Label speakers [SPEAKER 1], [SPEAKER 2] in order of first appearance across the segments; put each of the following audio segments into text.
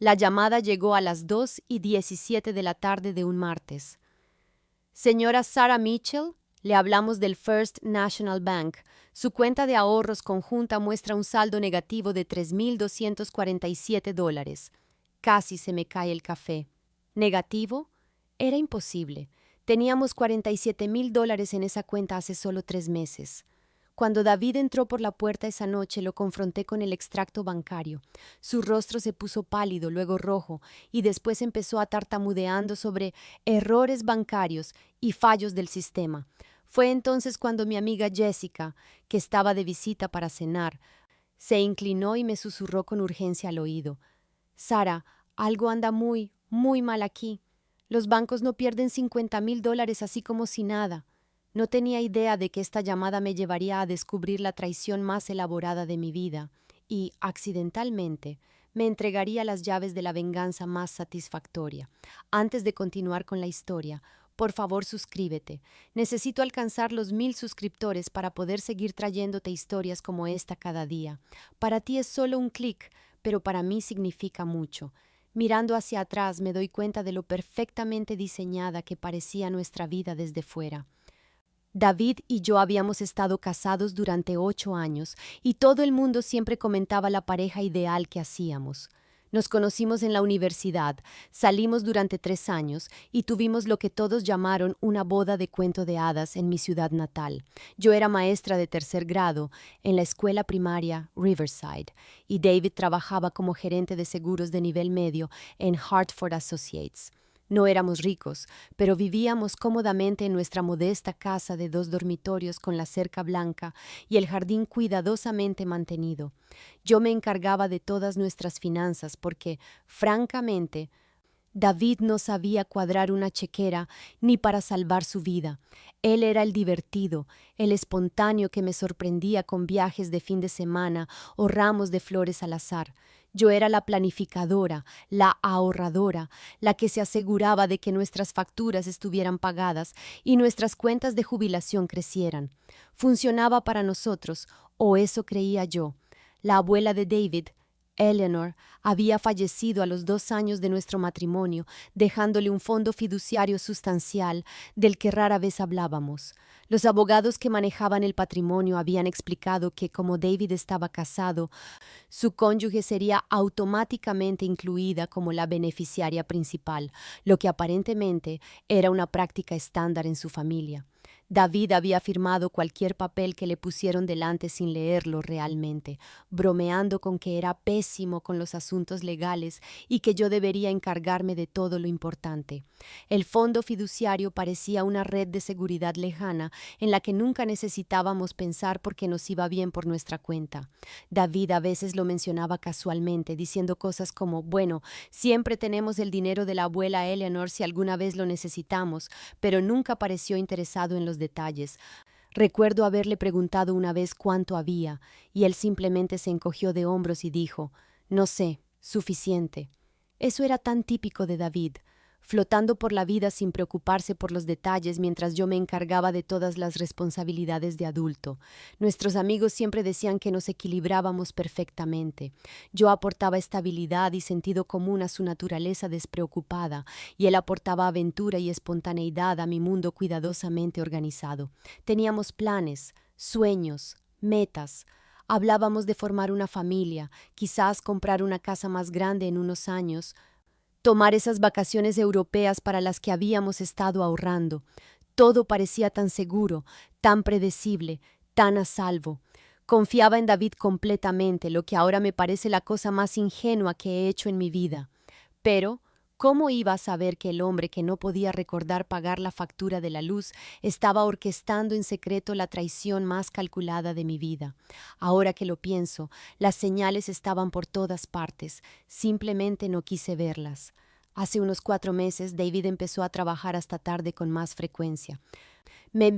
[SPEAKER 1] La llamada llegó a las 2:17 de la tarde de un martes. Señora Sarah Mitchell, le hablamos del First National Bank. Su cuenta de ahorros conjunta muestra un saldo negativo de $3,247. Casi se me cae el café. ¿Negativo? Era imposible. Teníamos $47,000 en esa cuenta hace solo 3 meses. Cuando David entró por la puerta esa noche, lo confronté con el extracto bancario. Su rostro se puso pálido, luego rojo, y después empezó a tartamudeando sobre errores bancarios y fallos del sistema. Fue entonces cuando mi amiga Jessica, que estaba de visita para cenar, se inclinó y me susurró con urgencia al oído. Sara, algo anda muy, muy mal aquí. Los bancos no pierden $50,000 así como si nada. No tenía idea de que esta llamada me llevaría a descubrir la traición más elaborada de mi vida y, accidentalmente, me entregaría las llaves de la venganza más satisfactoria. Antes de continuar con la historia, por favor suscríbete. Necesito alcanzar los 1,000 suscriptores para poder seguir trayéndote historias como esta cada día. Para ti es solo un clic, pero para mí significa mucho. Mirando hacia atrás me doy cuenta de lo perfectamente diseñada que parecía nuestra vida desde fuera. David y yo habíamos estado casados durante 8 años y todo el mundo siempre comentaba la pareja ideal que hacíamos. Nos conocimos en la universidad, salimos durante 3 años y tuvimos lo que todos llamaron una boda de cuento de hadas en mi ciudad natal. Yo era maestra de 3er grado en la escuela primaria Riverside y David trabajaba como gerente de seguros de nivel medio en Hartford Associates. No éramos ricos, pero vivíamos cómodamente en nuestra modesta casa de 2 dormitorios con la cerca blanca y el jardín cuidadosamente mantenido. Yo me encargaba de todas nuestras finanzas porque, francamente, David no sabía cuadrar una chequera ni para salvar su vida. Él era el divertido, el espontáneo que me sorprendía con viajes de fin de semana o ramos de flores al azar. Yo era la planificadora, la ahorradora, la que se aseguraba de que nuestras facturas estuvieran pagadas y nuestras cuentas de jubilación crecieran. Funcionaba para nosotros, o eso creía yo. La abuela de David, Eleanor, había fallecido a los 2 años de nuestro matrimonio, dejándole un fondo fiduciario sustancial del que rara vez hablábamos. Los abogados que manejaban el patrimonio habían explicado que, como David estaba casado, su cónyuge sería automáticamente incluida como la beneficiaria principal, lo que aparentemente era una práctica estándar en su familia. David había firmado cualquier papel que le pusieron delante sin leerlo realmente, bromeando con que era pésimo con los asuntos legales y que yo debería encargarme de todo lo importante. El fondo fiduciario parecía una red de seguridad lejana en la que nunca necesitábamos pensar porque nos iba bien por nuestra cuenta. David a veces lo mencionaba casualmente, diciendo cosas como, bueno, siempre tenemos el dinero de la abuela Eleanor si alguna vez lo necesitamos, pero nunca pareció interesado en los detalles. Recuerdo haberle preguntado una vez cuánto había, y él simplemente se encogió de hombros y dijo, no sé, suficiente. Eso era tan típico de David, flotando por la vida sin preocuparse por los detalles mientras yo me encargaba de todas las responsabilidades de adulto. Nuestros amigos siempre decían que nos equilibrábamos perfectamente. Yo aportaba estabilidad y sentido común a su naturaleza despreocupada, y él aportaba aventura y espontaneidad a mi mundo cuidadosamente organizado. Teníamos planes, sueños, metas. Hablábamos de formar una familia, quizás comprar una casa más grande en unos años, tomar esas vacaciones europeas para las que habíamos estado ahorrando. Todo parecía tan seguro, tan predecible, tan a salvo. Confiaba en David completamente, lo que ahora me parece la cosa más ingenua que he hecho en mi vida. Pero, ¿cómo iba a saber que el hombre que no podía recordar pagar la factura de la luz estaba orquestando en secreto la traición más calculada de mi vida? Ahora que lo pienso, las señales estaban por todas partes, simplemente no quise verlas. Hace unos 4 meses, David empezó a trabajar hasta tarde con más frecuencia. Me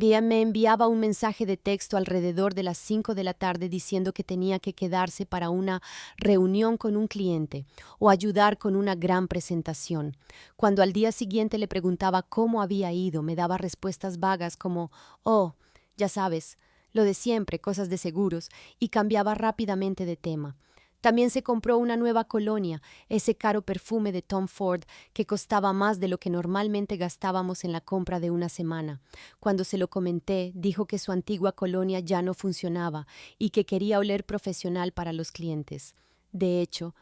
[SPEAKER 1] enviaba un mensaje de texto alrededor de las 5 de la tarde diciendo que tenía que quedarse para una reunión con un cliente o ayudar con una gran presentación. Cuando al día siguiente le preguntaba cómo había ido, me daba respuestas vagas como, oh, ya sabes, lo de siempre, cosas de seguros, y cambiaba rápidamente de tema. También se compró una nueva colonia, ese caro perfume de Tom Ford que costaba más de lo que normalmente gastábamos en la compra de una semana. Cuando se lo comenté, dijo que su antigua colonia ya no funcionaba y que quería oler profesional para los clientes. De hecho,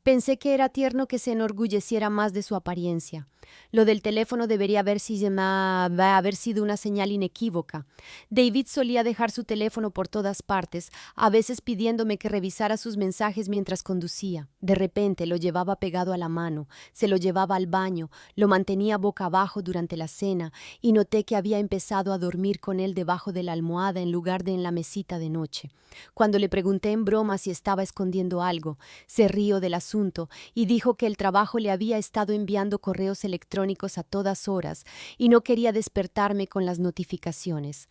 [SPEAKER 1] pensé que era tierno que se enorgulleciera más de su apariencia. Lo del teléfono debería haber sido una señal inequívoca. David solía dejar su teléfono por todas partes, a veces pidiéndome que revisara sus mensajes mientras conducía. De repente lo llevaba pegado a la mano, se lo llevaba al baño, lo mantenía boca abajo durante la cena y noté que había empezado a dormir con él debajo de la almohada en lugar de en la mesita de noche. Cuando le pregunté en broma si estaba escondiendo algo, se rió del asunto y dijo que el trabajo le había estado enviando correos electrónicos a todas horas y no quería despertarme con las notificaciones.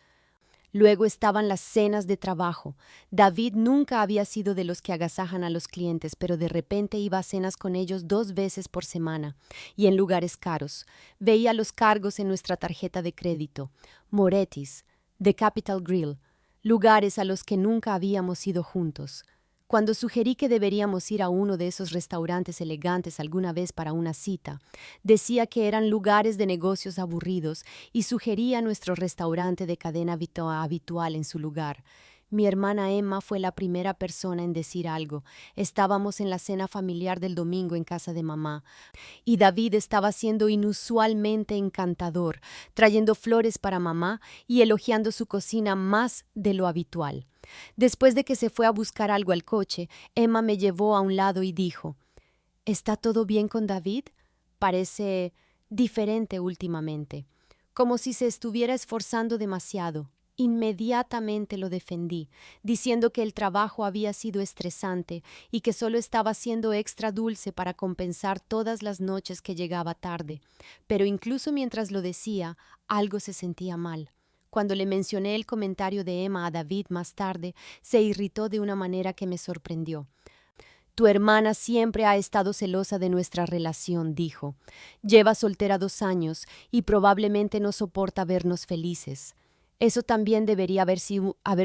[SPEAKER 1] Luego estaban las cenas de trabajo. David nunca había sido de los que agasajan a los clientes, pero de repente iba a cenas con ellos 2 veces por semana, y en lugares caros. Veía los cargos en nuestra tarjeta de crédito. Moretti's, The Capital Grille, lugares a los que nunca habíamos ido juntos. Cuando sugerí que deberíamos ir a uno de esos restaurantes elegantes alguna vez para una cita, decía que eran lugares de negocios aburridos y sugería nuestro restaurante de cadena habitual en su lugar. Mi hermana Emma fue la primera persona en decir algo. Estábamos en la cena familiar del domingo en casa de mamá, y David estaba siendo inusualmente encantador, trayendo flores para mamá y elogiando su cocina más de lo habitual. Después de que se fue a buscar algo al coche, Emma me llevó a un lado y dijo: ¿Está todo bien con David? Parece diferente últimamente, como si se estuviera esforzando demasiado. Inmediatamente lo defendí, diciendo que el trabajo había sido estresante y que solo estaba siendo extra dulce para compensar todas las noches que llegaba tarde. Pero incluso mientras lo decía, algo se sentía mal. Cuando le mencioné el comentario de Emma a David más tarde, se irritó de una manera que me sorprendió. Tu hermana siempre ha estado celosa de nuestra relación, dijo. Lleva soltera 2 años y probablemente no soporta vernos felices. Eso también debería haber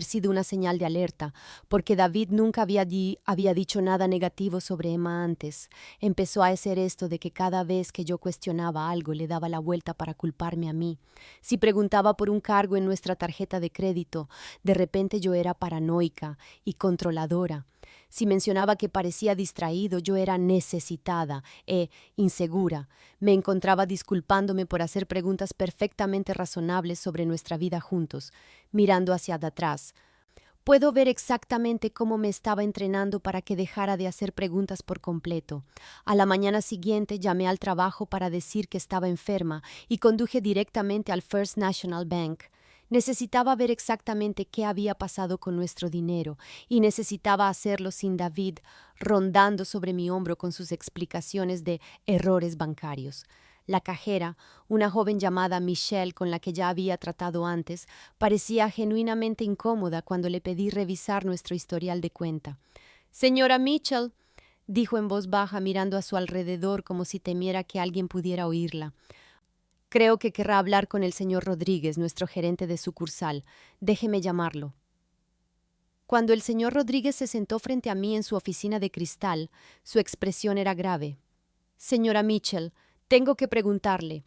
[SPEAKER 1] sido una señal de alerta, porque David nunca había dicho nada negativo sobre Emma antes. Empezó a hacer esto de que cada vez que yo cuestionaba algo le daba la vuelta para culparme a mí. Si preguntaba por un cargo en nuestra tarjeta de crédito, de repente yo era paranoica y controladora. Si mencionaba que parecía distraído, yo era necesitada e insegura. Me encontraba disculpándome por hacer preguntas perfectamente razonables sobre nuestra vida juntos, mirando hacia atrás. Puedo ver exactamente cómo me estaba entrenando para que dejara de hacer preguntas por completo. A la mañana siguiente llamé al trabajo para decir que estaba enferma y conduje directamente al First National Bank. Necesitaba ver exactamente qué había pasado con nuestro dinero y necesitaba hacerlo sin David rondando sobre mi hombro con sus explicaciones de errores bancarios. La cajera, una joven llamada Michelle con la que ya había tratado antes, parecía genuinamente incómoda cuando le pedí revisar nuestro historial de cuenta. «Señora Mitchell», dijo en voz baja mirando a su alrededor como si temiera que alguien pudiera oírla. «Creo que querrá hablar con el señor Rodríguez, nuestro gerente de sucursal. Déjeme llamarlo». Cuando el señor Rodríguez se sentó frente a mí en su oficina de cristal, su expresión era grave. «Señora Mitchell, tengo que preguntarle,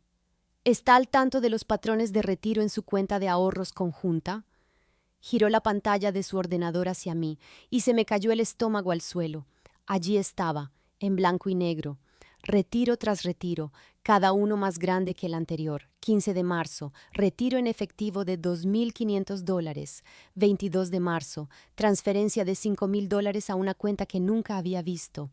[SPEAKER 1] ¿está al tanto de los patrones de retiro en su cuenta de ahorros conjunta?» Giró la pantalla de su ordenador hacia mí y se me cayó el estómago al suelo. Allí estaba, en blanco y negro. Retiro tras retiro, cada uno más grande que el anterior. 15 de marzo, retiro en efectivo de $2,500. 22 de marzo, transferencia de $5,000 a una cuenta que nunca había visto.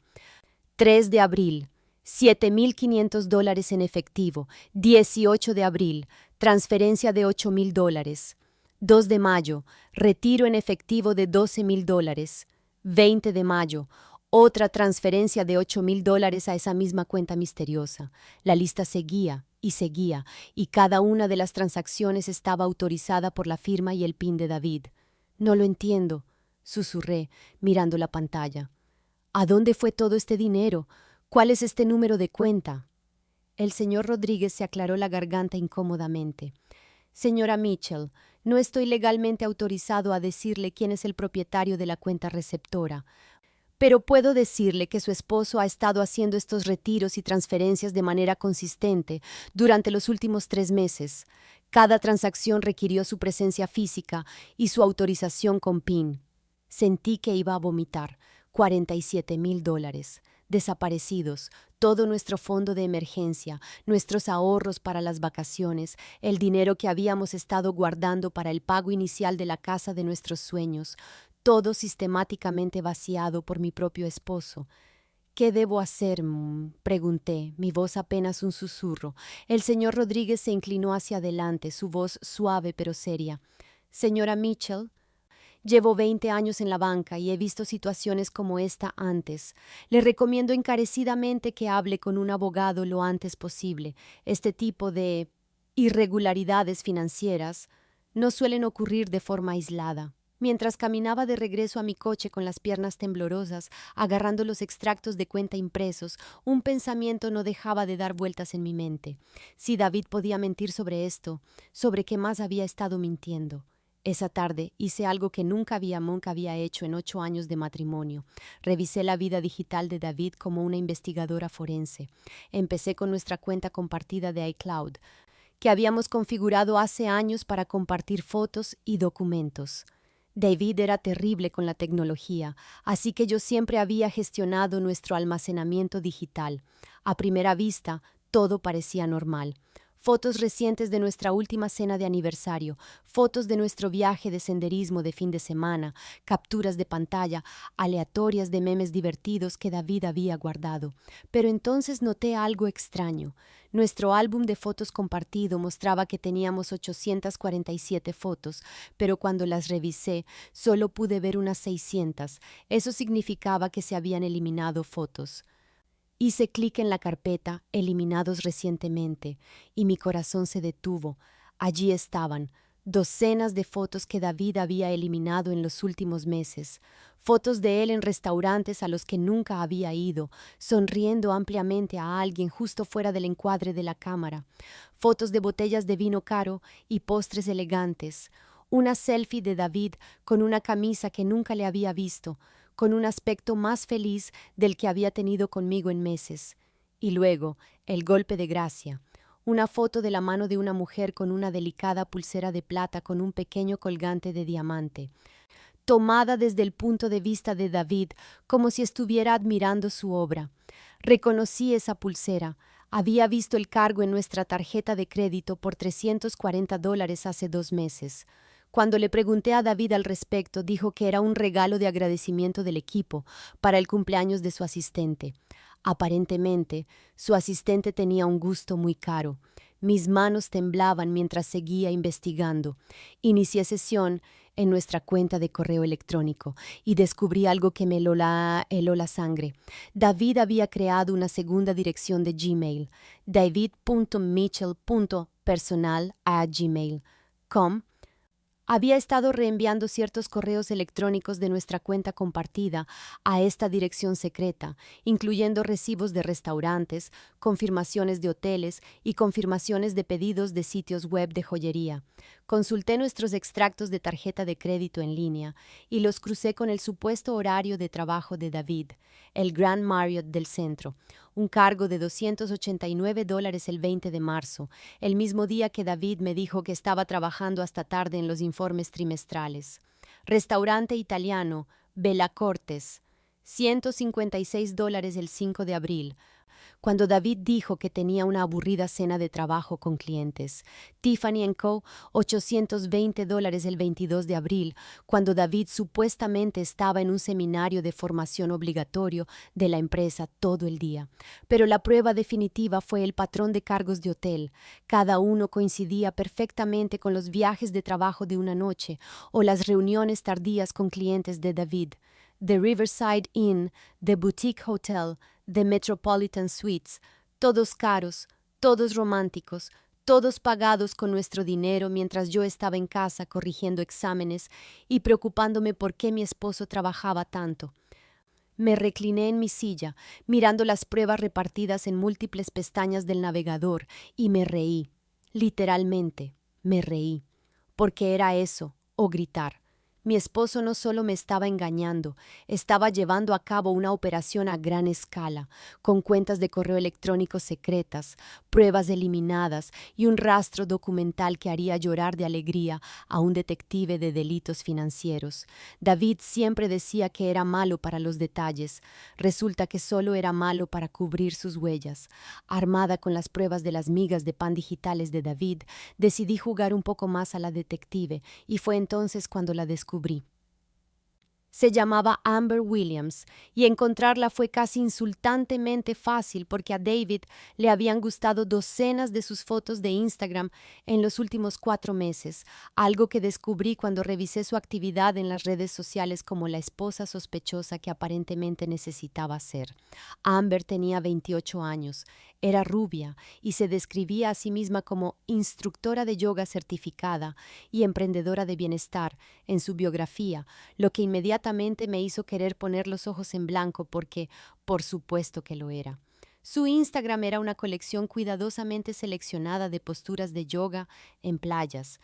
[SPEAKER 1] 3 de abril, $7,500 en efectivo. 18 de abril, transferencia de $8,000. 2 de mayo, retiro en efectivo de $12,000. 20 de mayo, otra transferencia de $8,000 a esa misma cuenta misteriosa. La lista seguía, y cada una de las transacciones estaba autorizada por la firma y el PIN de David. «No lo entiendo», susurré, mirando la pantalla. «¿A dónde fue todo este dinero? ¿Cuál es este número de cuenta?» El señor Rodríguez se aclaró la garganta incómodamente. «Señora Mitchell, no estoy legalmente autorizado a decirle quién es el propietario de la cuenta receptora. Pero puedo decirle que su esposo ha estado haciendo estos retiros y transferencias de manera consistente durante los últimos 3 meses. Cada transacción requirió su presencia física y su autorización con PIN. Sentí que iba a vomitar. $47,000. Desaparecidos, todo nuestro fondo de emergencia, nuestros ahorros para las vacaciones, el dinero que habíamos estado guardando para el pago inicial de la casa de nuestros sueños, todo sistemáticamente vaciado por mi propio esposo. ¿Qué debo hacer? Pregunté, mi voz apenas un susurro. El señor Rodríguez se inclinó hacia adelante, su voz suave pero seria. Señora Mitchell, llevo 20 años en la banca y he visto situaciones como esta antes. Le recomiendo encarecidamente que hable con un abogado lo antes posible. Este tipo de irregularidades financieras no suelen ocurrir de forma aislada. Mientras caminaba de regreso a mi coche con las piernas temblorosas, agarrando los extractos de cuenta impresos, un pensamiento no dejaba de dar vueltas en mi mente. Si David podía mentir sobre esto, ¿sobre qué más había estado mintiendo? Esa tarde hice algo que nunca había hecho en 8 años de matrimonio. Revisé la vida digital de David como una investigadora forense. Empecé con nuestra cuenta compartida de iCloud, que habíamos configurado hace años para compartir fotos y documentos. David era terrible con la tecnología, así que yo siempre había gestionado nuestro almacenamiento digital. A primera vista, todo parecía normal. Fotos recientes de nuestra última cena de aniversario, fotos de nuestro viaje de senderismo de fin de semana, capturas de pantalla aleatorias de memes divertidos que David había guardado. Pero entonces noté algo extraño. Nuestro álbum de fotos compartido mostraba que teníamos 847 fotos, pero cuando las revisé solo pude ver unas 600. Eso significaba que se habían eliminado fotos. Hice clic en la carpeta «Eliminados recientemente» y mi corazón se detuvo. Allí estaban, docenas de fotos que David había eliminado en los últimos meses. Fotos de él en restaurantes a los que nunca había ido, sonriendo ampliamente a alguien justo fuera del encuadre de la cámara. Fotos de botellas de vino caro y postres elegantes. Una selfie de David con una camisa que nunca le había visto, con un aspecto más feliz del que había tenido conmigo en meses. Y luego, el golpe de gracia. Una foto de la mano de una mujer con una delicada pulsera de plata con un pequeño colgante de diamante, tomada desde el punto de vista de David, como si estuviera admirando su obra. Reconocí esa pulsera. Había visto el cargo en nuestra tarjeta de crédito por $340 hace 2 meses. Cuando le pregunté a David al respecto, dijo que era un regalo de agradecimiento del equipo para el cumpleaños de su asistente. Aparentemente, su asistente tenía un gusto muy caro. Mis manos temblaban mientras seguía investigando. Inicié sesión en nuestra cuenta de correo electrónico y descubrí algo que me heló la sangre. David había creado una segunda dirección de Gmail, david.mitchell.personal@gmail.com. Había estado reenviando ciertos correos electrónicos de nuestra cuenta compartida a esta dirección secreta, incluyendo recibos de restaurantes, confirmaciones de hoteles y confirmaciones de pedidos de sitios web de joyería. Consulté nuestros extractos de tarjeta de crédito en línea y los crucé con el supuesto horario de trabajo de David, el Grand Marriott del centro, un cargo de $289 el 20 de marzo, el mismo día que David me dijo que estaba trabajando hasta tarde en los informes trimestrales. Restaurante italiano, Bella Cortes, $156 el 5 de abril, cuando David dijo que tenía una aburrida cena de trabajo con clientes. Tiffany & Co., $820 el 22 de abril, cuando David supuestamente estaba en un seminario de formación obligatorio de la empresa todo el día. Pero la prueba definitiva fue el patrón de cargos de hotel. Cada uno coincidía perfectamente con los viajes de trabajo de una noche o las reuniones tardías con clientes de David. The Riverside Inn, The Boutique Hotel, The Metropolitan Suites, todos caros, todos románticos, todos pagados con nuestro dinero mientras yo estaba en casa corrigiendo exámenes y preocupándome por qué mi esposo trabajaba tanto. Me recliné en mi silla, mirando las pruebas repartidas en múltiples pestañas del navegador, y me reí. Literalmente, me reí. Porque era eso, o gritar. Mi esposo no solo me estaba engañando, estaba llevando a cabo una operación a gran escala, con cuentas de correo electrónico secretas, pruebas eliminadas y un rastro documental que haría llorar de alegría a un detective de delitos financieros. David siempre decía que era malo para los detalles. Resulta que solo era malo para cubrir sus huellas. Armada con las pruebas de las migas de pan digitales de David, decidí jugar un poco más a la detective y fue entonces cuando la descubrí. Se llamaba Amber Williams y encontrarla fue casi insultantemente fácil porque a David le habían gustado docenas de sus fotos de Instagram en los últimos 4 meses, algo que descubrí cuando revisé su actividad en las redes sociales como la esposa sospechosa que aparentemente necesitaba ser. Amber tenía 28 años, era rubia y se describía a sí misma como instructora de yoga certificada y emprendedora de bienestar en su biografía, lo que inmediatamente me hizo querer poner los ojos en blanco porque, por supuesto que lo era. Su Instagram era una colección cuidadosamente seleccionada de posturas de yoga en playas,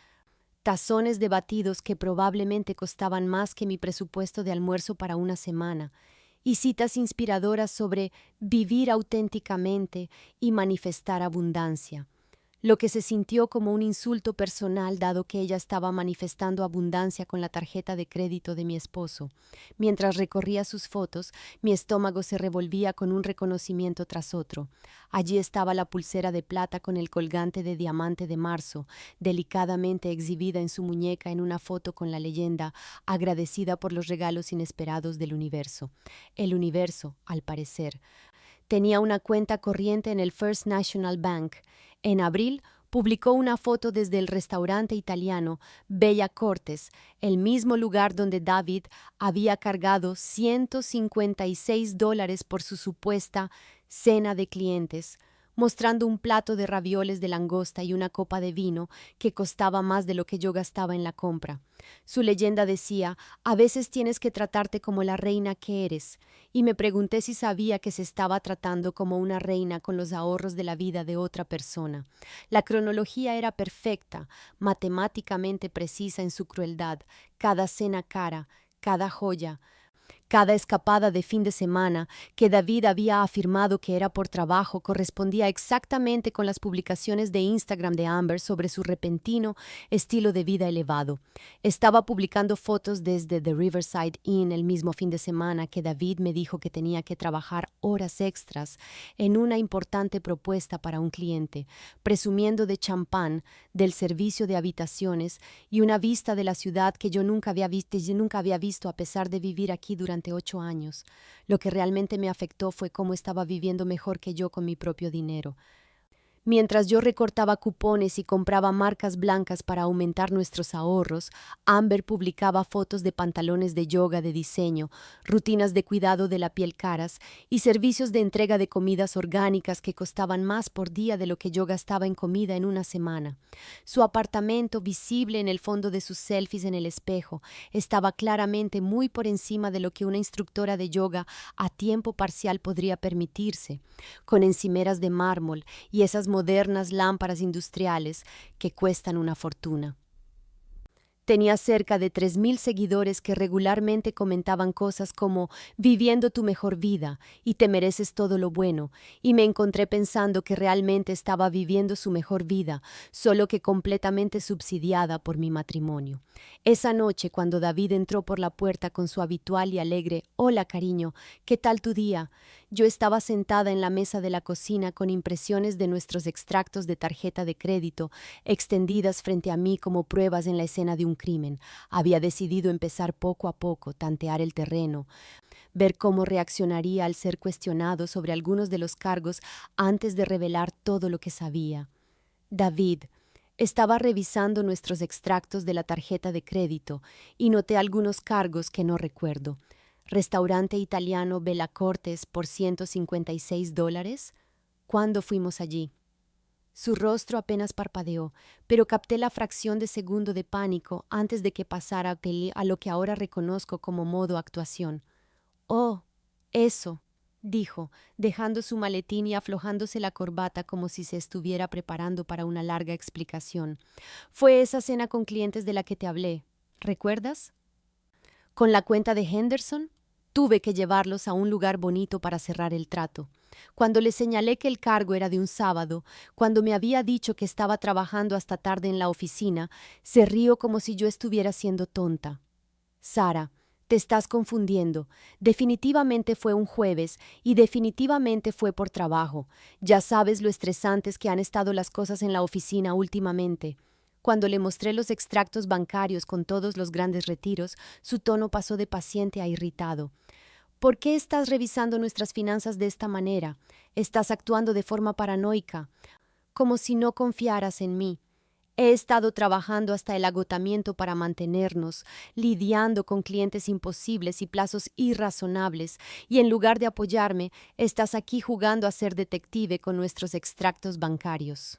[SPEAKER 1] tazones de batidos que probablemente costaban más que mi presupuesto de almuerzo para una semana, y citas inspiradoras sobre vivir auténticamente y manifestar abundancia, lo que se sintió como un insulto personal dado que ella estaba manifestando abundancia con la tarjeta de crédito de mi esposo. Mientras recorría sus fotos, mi estómago se revolvía con un reconocimiento tras otro. Allí estaba la pulsera de plata con el colgante de diamante de marzo, delicadamente exhibida en su muñeca en una foto con la leyenda agradecida por los regalos inesperados del universo. El universo, al parecer, tenía una cuenta corriente en el First National Bank. En abril, publicó una foto desde el restaurante italiano Bella Cortes, el mismo lugar donde David había cargado $156 por su supuesta cena de clientes, mostrando un plato de ravioles de langosta y una copa de vino que costaba más de lo que yo gastaba en la compra. Su leyenda decía: a veces tienes que tratarte como la reina que eres, y me pregunté si sabía que se estaba tratando como una reina con los ahorros de la vida de otra persona. La cronología era perfecta, matemáticamente precisa en su crueldad, cada cena cara, cada joya, cada escapada de fin de semana que David había afirmado que era por trabajo correspondía exactamente con las publicaciones de Instagram de Amber sobre su repentino estilo de vida elevado. Estaba publicando fotos desde The Riverside Inn el mismo fin de semana que David me dijo que tenía que trabajar horas extras en una importante propuesta para un cliente, presumiendo de champán, del servicio de habitaciones y una vista de la ciudad que yo nunca había visto a pesar de vivir aquí durante 8 años. Lo que realmente me afectó fue cómo estaba viviendo mejor que yo con mi propio dinero. Mientras yo recortaba cupones y compraba marcas blancas para aumentar nuestros ahorros, Amber publicaba fotos de pantalones de yoga de diseño, rutinas de cuidado de la piel caras y servicios de entrega de comidas orgánicas que costaban más por día de lo que yo gastaba en comida en una semana. Su apartamento, visible en el fondo de sus selfies en el espejo, estaba claramente muy por encima de lo que una instructora de yoga a tiempo parcial podría permitirse, con encimeras de mármol y esas modernas lámparas industriales que cuestan una fortuna. Tenía cerca de 3,000 seguidores que regularmente comentaban cosas como viviendo tu mejor vida y te mereces todo lo bueno, y me encontré pensando que realmente estaba viviendo su mejor vida, solo que completamente subsidiada por mi matrimonio. Esa noche, cuando David entró por la puerta con su habitual y alegre «Hola, cariño, ¿qué tal tu día?», yo estaba sentada en la mesa de la cocina con impresiones de nuestros extractos de tarjeta de crédito extendidas frente a mí como pruebas en la escena de un crimen. Había decidido empezar poco a poco, tantear el terreno, ver cómo reaccionaría al ser cuestionado sobre algunos de los cargos antes de revelar todo lo que sabía. David estaba revisando nuestros extractos de la tarjeta de crédito y noté algunos cargos que no recuerdo. Restaurante italiano Bella Cortes por $156. ¿Cuándo fuimos allí? Su rostro apenas parpadeó, pero capté la fracción de segundo de pánico antes de que pasara a lo que ahora reconozco como modo actuación. «Oh, eso», dijo, dejando su maletín y aflojándose la corbata como si se estuviera preparando para una larga explicación. «Fue esa cena con clientes de la que te hablé. ¿Recuerdas?». Con la cuenta de Henderson, tuve que llevarlos a un lugar bonito para cerrar el trato. Cuando le señalé que el cargo era de un sábado, cuando me había dicho que estaba trabajando hasta tarde en la oficina, se rió como si yo estuviera siendo tonta. Sara, te estás confundiendo. Definitivamente fue un jueves y definitivamente fue por trabajo. Ya sabes lo estresantes que han estado las cosas en la oficina últimamente. Cuando le mostré los extractos bancarios con todos los grandes retiros, su tono pasó de paciente a irritado. ¿Por qué estás revisando nuestras finanzas de esta manera? Estás actuando de forma paranoica, como si no confiaras en mí. He estado trabajando hasta el agotamiento para mantenernos, lidiando con clientes imposibles y plazos irrazonables, y en lugar de apoyarme, estás aquí jugando a ser detective con nuestros extractos bancarios.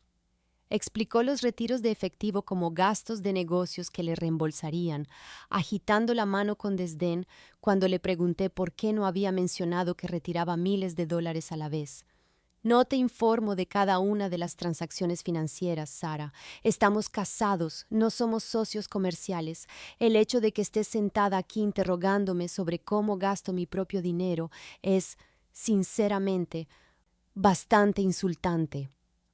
[SPEAKER 1] Explicó los retiros de efectivo como gastos de negocios que le reembolsarían, agitando la mano con desdén cuando le pregunté por qué no había mencionado que retiraba miles de dólares a la vez. No te informo de cada una de las transacciones financieras, Sara. Estamos casados, no somos socios comerciales. El hecho de que estés sentada aquí interrogándome sobre cómo gasto mi propio dinero es, sinceramente, bastante insultante.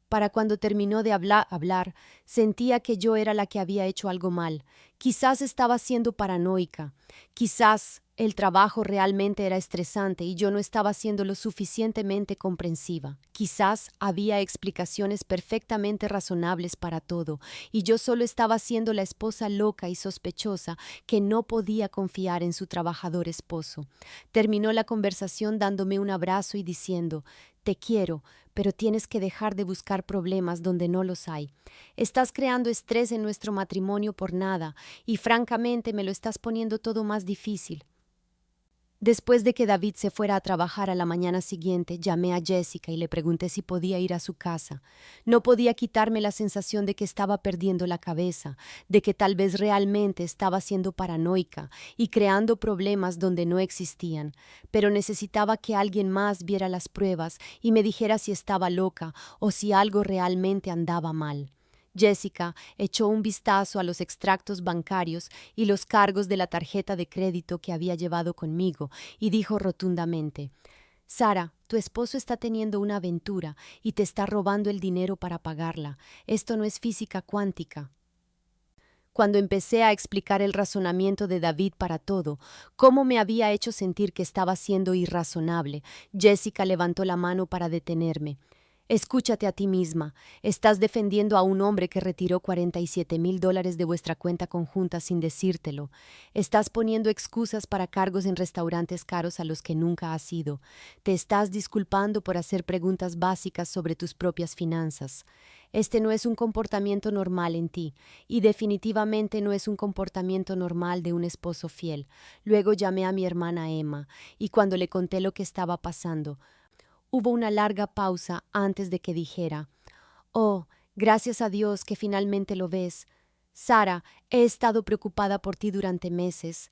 [SPEAKER 1] Para cuando terminó de hablar, sentía que yo era la que había hecho algo mal. Quizás estaba siendo paranoica. Quizás el trabajo realmente era estresante y yo no estaba siendo lo suficientemente comprensiva. Quizás había explicaciones perfectamente razonables para todo, y yo solo estaba siendo la esposa loca y sospechosa que no podía confiar en su trabajador esposo. Terminó la conversación dándome un abrazo y diciendo: «Te quiero, pero tienes que dejar de buscar problemas donde no los hay. Estás creando estrés en nuestro matrimonio por nada, y francamente me lo estás poniendo todo más difícil». Después de que David se fuera a trabajar a la mañana siguiente, llamé a Jessica y le pregunté si podía ir a su casa. No podía quitarme la sensación de que estaba perdiendo la cabeza, de que tal vez realmente estaba siendo paranoica y creando problemas donde no existían, pero necesitaba que alguien más viera las pruebas y me dijera si estaba loca o si algo realmente andaba mal. Jessica echó un vistazo a los extractos bancarios y los cargos de la tarjeta de crédito que había llevado conmigo y dijo rotundamente: «Sara, tu esposo está teniendo una aventura y te está robando el dinero para pagarla. Esto no es física cuántica». Cuando empecé a explicar el razonamiento de David para todo, cómo me había hecho sentir que estaba siendo irrazonable, Jessica levantó la mano para detenerme. «Escúchate a ti misma. Estás defendiendo a un hombre que retiró $47,000 de vuestra cuenta conjunta sin decírtelo. Estás poniendo excusas para cargos en restaurantes caros a los que nunca has ido. Te estás disculpando por hacer preguntas básicas sobre tus propias finanzas. Este no es un comportamiento normal en ti, y definitivamente no es un comportamiento normal de un esposo fiel». Luego llamé a mi hermana Emma, y cuando le conté lo que estaba pasando, hubo una larga pausa antes de que dijera: «Oh, gracias a Dios que finalmente lo ves. Sara, he estado preocupada por ti durante meses».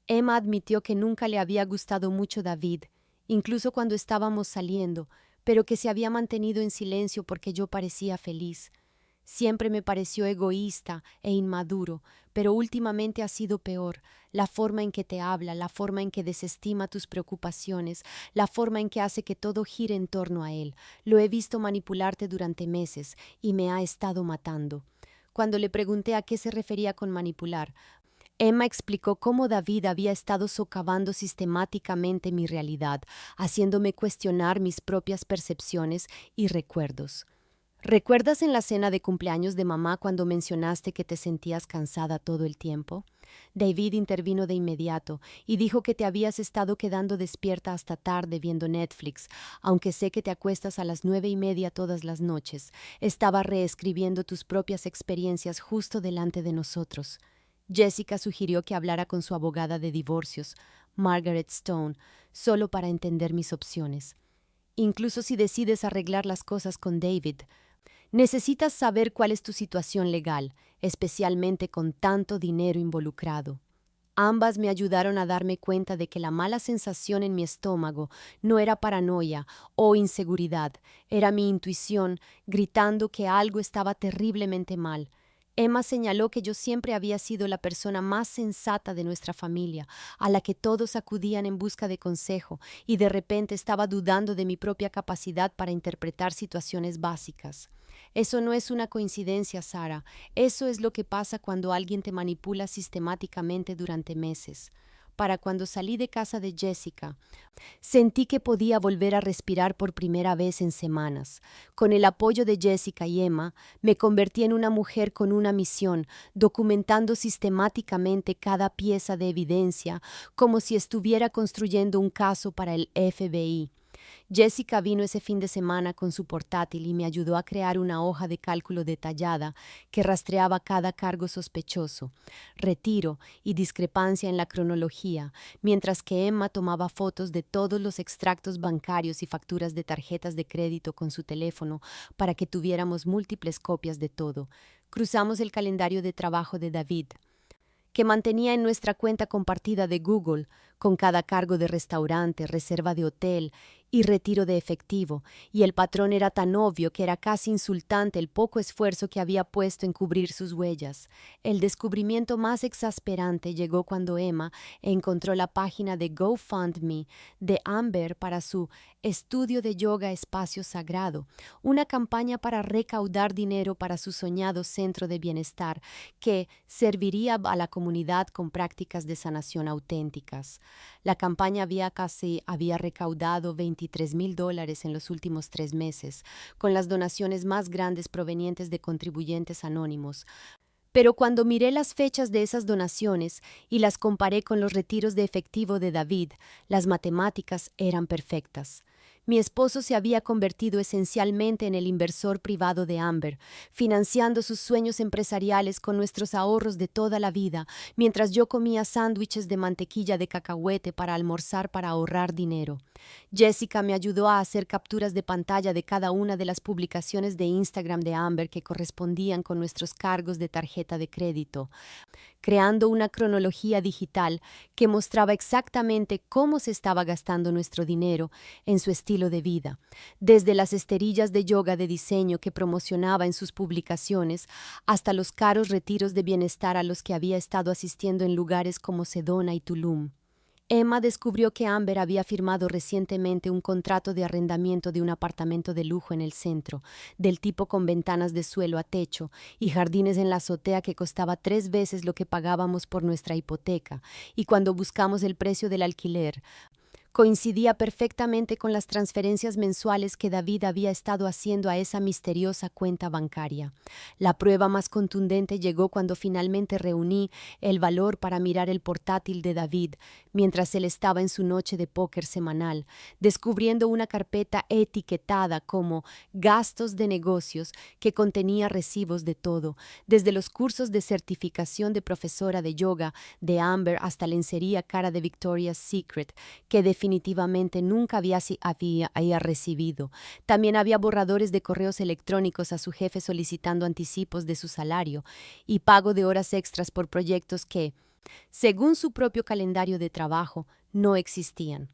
[SPEAKER 1] Emma admitió que nunca le había gustado mucho David, incluso cuando estábamos saliendo, pero que se había mantenido en silencio porque yo parecía feliz. Siempre me pareció egoísta e inmaduro, pero últimamente ha sido peor. La forma en que te habla, la forma en que desestima tus preocupaciones, la forma en que hace que todo gire en torno a él. Lo he visto manipularte durante meses y me ha estado matando. Cuando le pregunté a qué se refería con manipular, Emma explicó cómo David había estado socavando sistemáticamente mi realidad, haciéndome cuestionar mis propias percepciones y recuerdos. ¿Recuerdas en la cena de cumpleaños de mamá cuando mencionaste que te sentías cansada todo el tiempo? David intervino de inmediato y dijo que te habías estado quedando despierta hasta tarde viendo Netflix, aunque sé que te acuestas a las 9:30 todas las noches. Estaba reescribiendo tus propias experiencias justo delante de nosotros. Jessica sugirió que hablara con su abogada de divorcios, Margaret Stone, solo para entender mis opciones. Incluso si decides arreglar las cosas con David, necesitas saber cuál es tu situación legal, especialmente con tanto dinero involucrado. Ambas me ayudaron a darme cuenta de que la mala sensación en mi estómago no era paranoia o inseguridad, era mi intuición gritando que algo estaba terriblemente mal. Emma señaló que yo siempre había sido la persona más sensata de nuestra familia, a la que todos acudían en busca de consejo, y de repente estaba dudando de mi propia capacidad para interpretar situaciones básicas. Eso no es una coincidencia, Sara. Eso es lo que pasa cuando alguien te manipula sistemáticamente durante meses. Para cuando salí de casa de Jessica, sentí que podía volver a respirar por primera vez en semanas. Con el apoyo de Jessica y Emma, me convertí en una mujer con una misión, documentando sistemáticamente cada pieza de evidencia, como si estuviera construyendo un caso para el FBI. Jessica vino ese fin de semana con su portátil y me ayudó a crear una hoja de cálculo detallada que rastreaba cada cargo sospechoso, retiro y discrepancia en la cronología, mientras que Emma tomaba fotos de todos los extractos bancarios y facturas de tarjetas de crédito con su teléfono para que tuviéramos múltiples copias de todo. Cruzamos el calendario de trabajo de David, que mantenía en nuestra cuenta compartida de Google, con cada cargo de restaurante, reserva de hotel y retiro de efectivo, y el patrón era tan obvio que era casi insultante el poco esfuerzo que había puesto en cubrir sus huellas. El descubrimiento más exasperante llegó cuando Emma encontró la página de GoFundMe de Amber para su estudio de yoga espacio sagrado, una campaña para recaudar dinero para su soñado centro de bienestar que serviría a la comunidad con prácticas de sanación auténticas. La campaña había recaudado $23,000 en los últimos 3 meses, con las donaciones más grandes provenientes de contribuyentes anónimos. Pero cuando miré las fechas de esas donaciones y las comparé con los retiros de efectivo de David, las matemáticas eran perfectas. Mi esposo se había convertido esencialmente en el inversor privado de Amber, financiando sus sueños empresariales con nuestros ahorros de toda la vida, mientras yo comía sándwiches de mantequilla de cacahuete para almorzar para ahorrar dinero. Jessica me ayudó a hacer capturas de pantalla de cada una de las publicaciones de Instagram de Amber que correspondían con nuestros cargos de tarjeta de crédito, creando una cronología digital que mostraba exactamente cómo se estaba gastando nuestro dinero en su estilo de vida, desde las esterillas de yoga de diseño que promocionaba en sus publicaciones hasta los caros retiros de bienestar a los que había estado asistiendo en lugares como Sedona y Tulum. Emma descubrió que Amber había firmado recientemente un contrato de arrendamiento de un apartamento de lujo en el centro, del tipo con ventanas de suelo a techo y jardines en la azotea que costaba 3 veces lo que pagábamos por nuestra hipoteca, y cuando buscamos el precio del alquiler, coincidía perfectamente con las transferencias mensuales que David había estado haciendo a esa misteriosa cuenta bancaria. La prueba más contundente llegó cuando finalmente reuní el valor para mirar el portátil de David, mientras él estaba en su noche de póker semanal, descubriendo una carpeta etiquetada como gastos de negocios que contenía recibos de todo, desde los cursos de certificación de profesora de yoga de Amber hasta lencería cara de Victoria's Secret, que definitivamente nunca había recibido. También había borradores de correos electrónicos a su jefe solicitando anticipos de su salario y pago de horas extras por proyectos que, según su propio calendario de trabajo, no existían.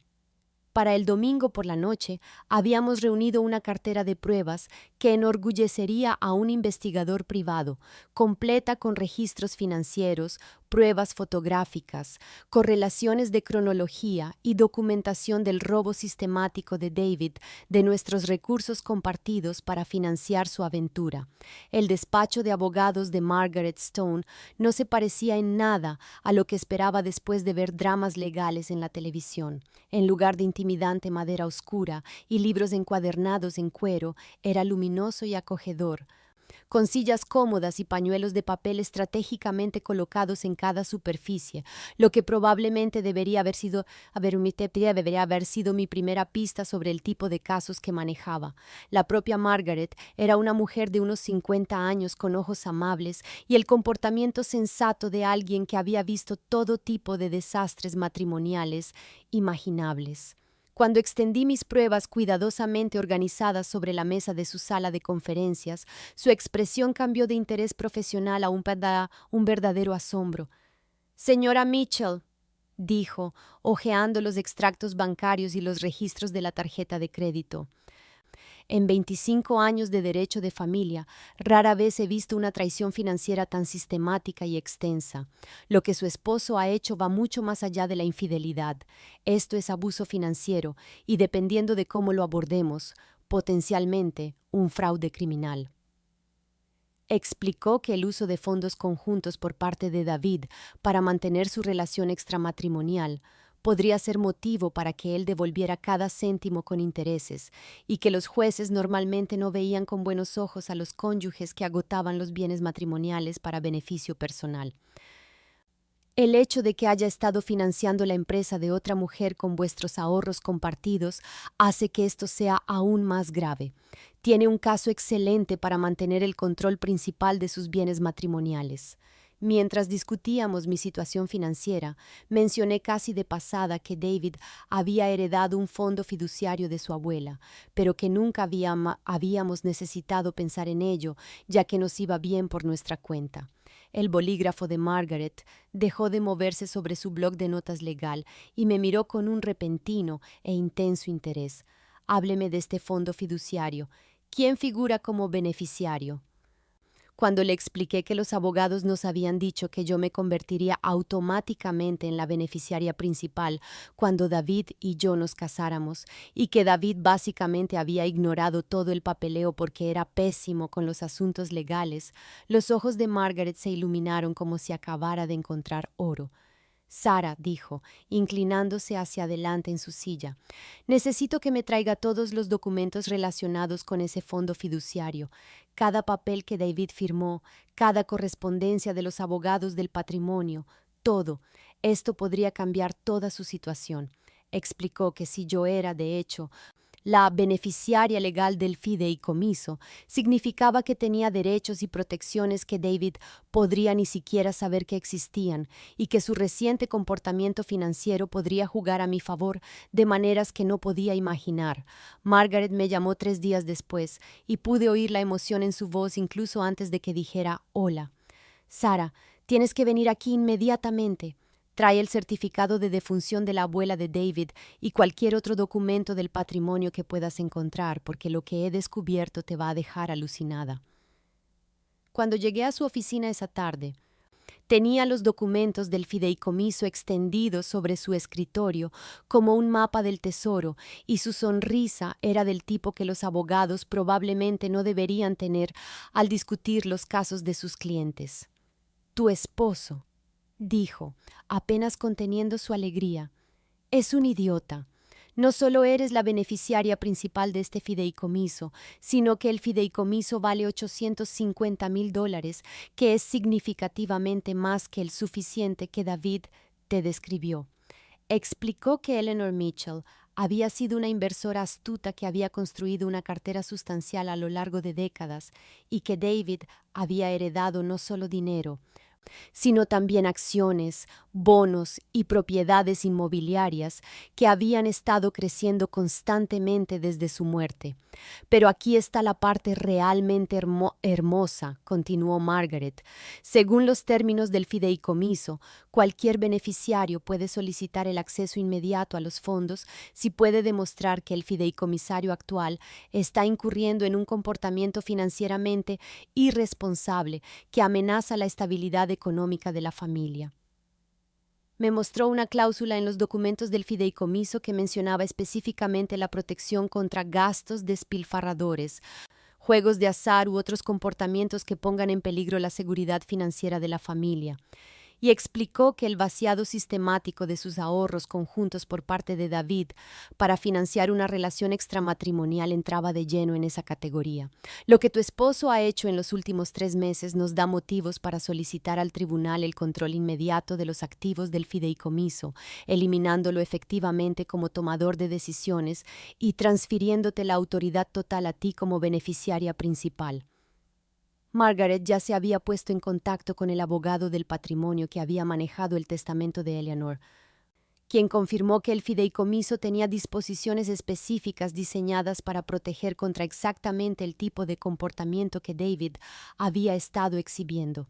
[SPEAKER 1] Para el domingo por la noche habíamos reunido una cartera de pruebas que enorgullecería a un investigador privado, completa con registros financieros, pruebas fotográficas, correlaciones de cronología y documentación del robo sistemático de David de nuestros recursos compartidos para financiar su aventura. El despacho de abogados de Margaret Stone no se parecía en nada a lo que esperaba después de ver dramas legales en la televisión. En lugar de intimidante madera oscura y libros encuadernados en cuero, era luminoso y acogedor, con sillas cómodas y pañuelos de papel estratégicamente colocados en cada superficie, lo que probablemente debería haber sido mi primera pista sobre el tipo de casos que manejaba. La propia Margaret era una mujer de unos 50 años con ojos amables y el comportamiento sensato de alguien que había visto todo tipo de desastres matrimoniales imaginables. Cuando extendí mis pruebas cuidadosamente organizadas sobre la mesa de su sala de conferencias, su expresión cambió de interés profesional a un verdadero asombro. «Señora Mitchell», dijo, hojeando los extractos bancarios y los registros de la tarjeta de crédito, En 25 años de derecho de familia, rara vez he visto una traición financiera tan sistemática y extensa. Lo que su esposo ha hecho va mucho más allá de la infidelidad. Esto es abuso financiero y, dependiendo de cómo lo abordemos, potencialmente un fraude criminal. Explicó que el uso de fondos conjuntos por parte de David para mantener su relación extramatrimonial podría ser motivo para que él devolviera cada céntimo con intereses, y que los jueces normalmente no veían con buenos ojos a los cónyuges que agotaban los bienes matrimoniales para beneficio personal. El hecho de que haya estado financiando la empresa de otra mujer con vuestros ahorros compartidos hace que esto sea aún más grave. Tiene un caso excelente para mantener el control principal de sus bienes matrimoniales. Mientras discutíamos mi situación financiera, mencioné casi de pasada que David había heredado un fondo fiduciario de su abuela, pero que nunca habíamos necesitado pensar en ello, ya que nos iba bien por nuestra cuenta. El bolígrafo de Margaret dejó de moverse sobre su bloc de notas legal y me miró con un repentino e intenso interés. Hábleme de este fondo fiduciario. ¿Quién figura como beneficiario? Cuando le expliqué que los abogados nos habían dicho que yo me convertiría automáticamente en la beneficiaria principal cuando David y yo nos casáramos, y que David básicamente había ignorado todo el papeleo porque era pésimo con los asuntos legales, los ojos de Margaret se iluminaron como si acabara de encontrar oro. Sara, dijo, inclinándose hacia adelante en su silla, necesito que me traiga todos los documentos relacionados con ese fondo fiduciario, cada papel que David firmó, cada correspondencia de los abogados del patrimonio, todo. Esto podría cambiar toda su situación. Explicó que si yo era, de hecho, la beneficiaria legal del fideicomiso, significaba que tenía derechos y protecciones que David podría ni siquiera saber que existían, y que su reciente comportamiento financiero podría jugar a mi favor de maneras que no podía imaginar. Margaret me llamó 3 días después, y pude oír la emoción en su voz incluso antes de que dijera hola. Sara, tienes que venir aquí inmediatamente. Trae el certificado de defunción de la abuela de David y cualquier otro documento del patrimonio que puedas encontrar, porque lo que he descubierto te va a dejar alucinada. Cuando llegué a su oficina esa tarde, tenía los documentos del fideicomiso extendidos sobre su escritorio como un mapa del tesoro, y su sonrisa era del tipo que los abogados probablemente no deberían tener al discutir los casos de sus clientes. Tu esposo, dijo, apenas conteniendo su alegría, es un idiota. No solo eres la beneficiaria principal de este fideicomiso, sino que el fideicomiso vale $850,000, que es significativamente más que el suficiente que David te describió. Explicó que Eleanor Mitchell había sido una inversora astuta que había construido una cartera sustancial a lo largo de décadas, y que David había heredado no solo dinero, sino también acciones, bonos y propiedades inmobiliarias que habían estado creciendo constantemente desde su muerte. Pero aquí está la parte realmente hermosa, continuó Margaret. Según los términos del fideicomiso, cualquier beneficiario puede solicitar el acceso inmediato a los fondos si puede demostrar que el fideicomisario actual está incurriendo en un comportamiento financieramente irresponsable que amenaza la estabilidad económica de la familia. Me mostró una cláusula en los documentos del fideicomiso que mencionaba específicamente la protección contra gastos despilfarradores, juegos de azar u otros comportamientos que pongan en peligro la seguridad financiera de la familia, y explicó que el vaciado sistemático de sus ahorros conjuntos por parte de David para financiar una relación extramatrimonial entraba de lleno en esa categoría. Lo que tu esposo ha hecho en los últimos 3 meses nos da motivos para solicitar al tribunal el control inmediato de los activos del fideicomiso, eliminándolo efectivamente como tomador de decisiones y transfiriéndote la autoridad total a ti como beneficiaria principal. Margaret ya se había puesto en contacto con el abogado del patrimonio que había manejado el testamento de Eleanor, quien confirmó que el fideicomiso tenía disposiciones específicas diseñadas para proteger contra exactamente el tipo de comportamiento que David había estado exhibiendo.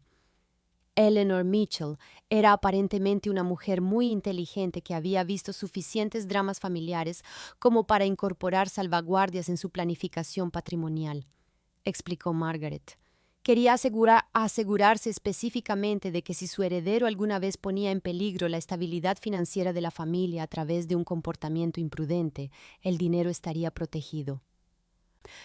[SPEAKER 1] Eleanor Mitchell era aparentemente una mujer muy inteligente que había visto suficientes dramas familiares como para incorporar salvaguardias en su planificación patrimonial, explicó Margaret. Quería asegurarse específicamente de que si su heredero alguna vez ponía en peligro la estabilidad financiera de la familia a través de un comportamiento imprudente, el dinero estaría protegido.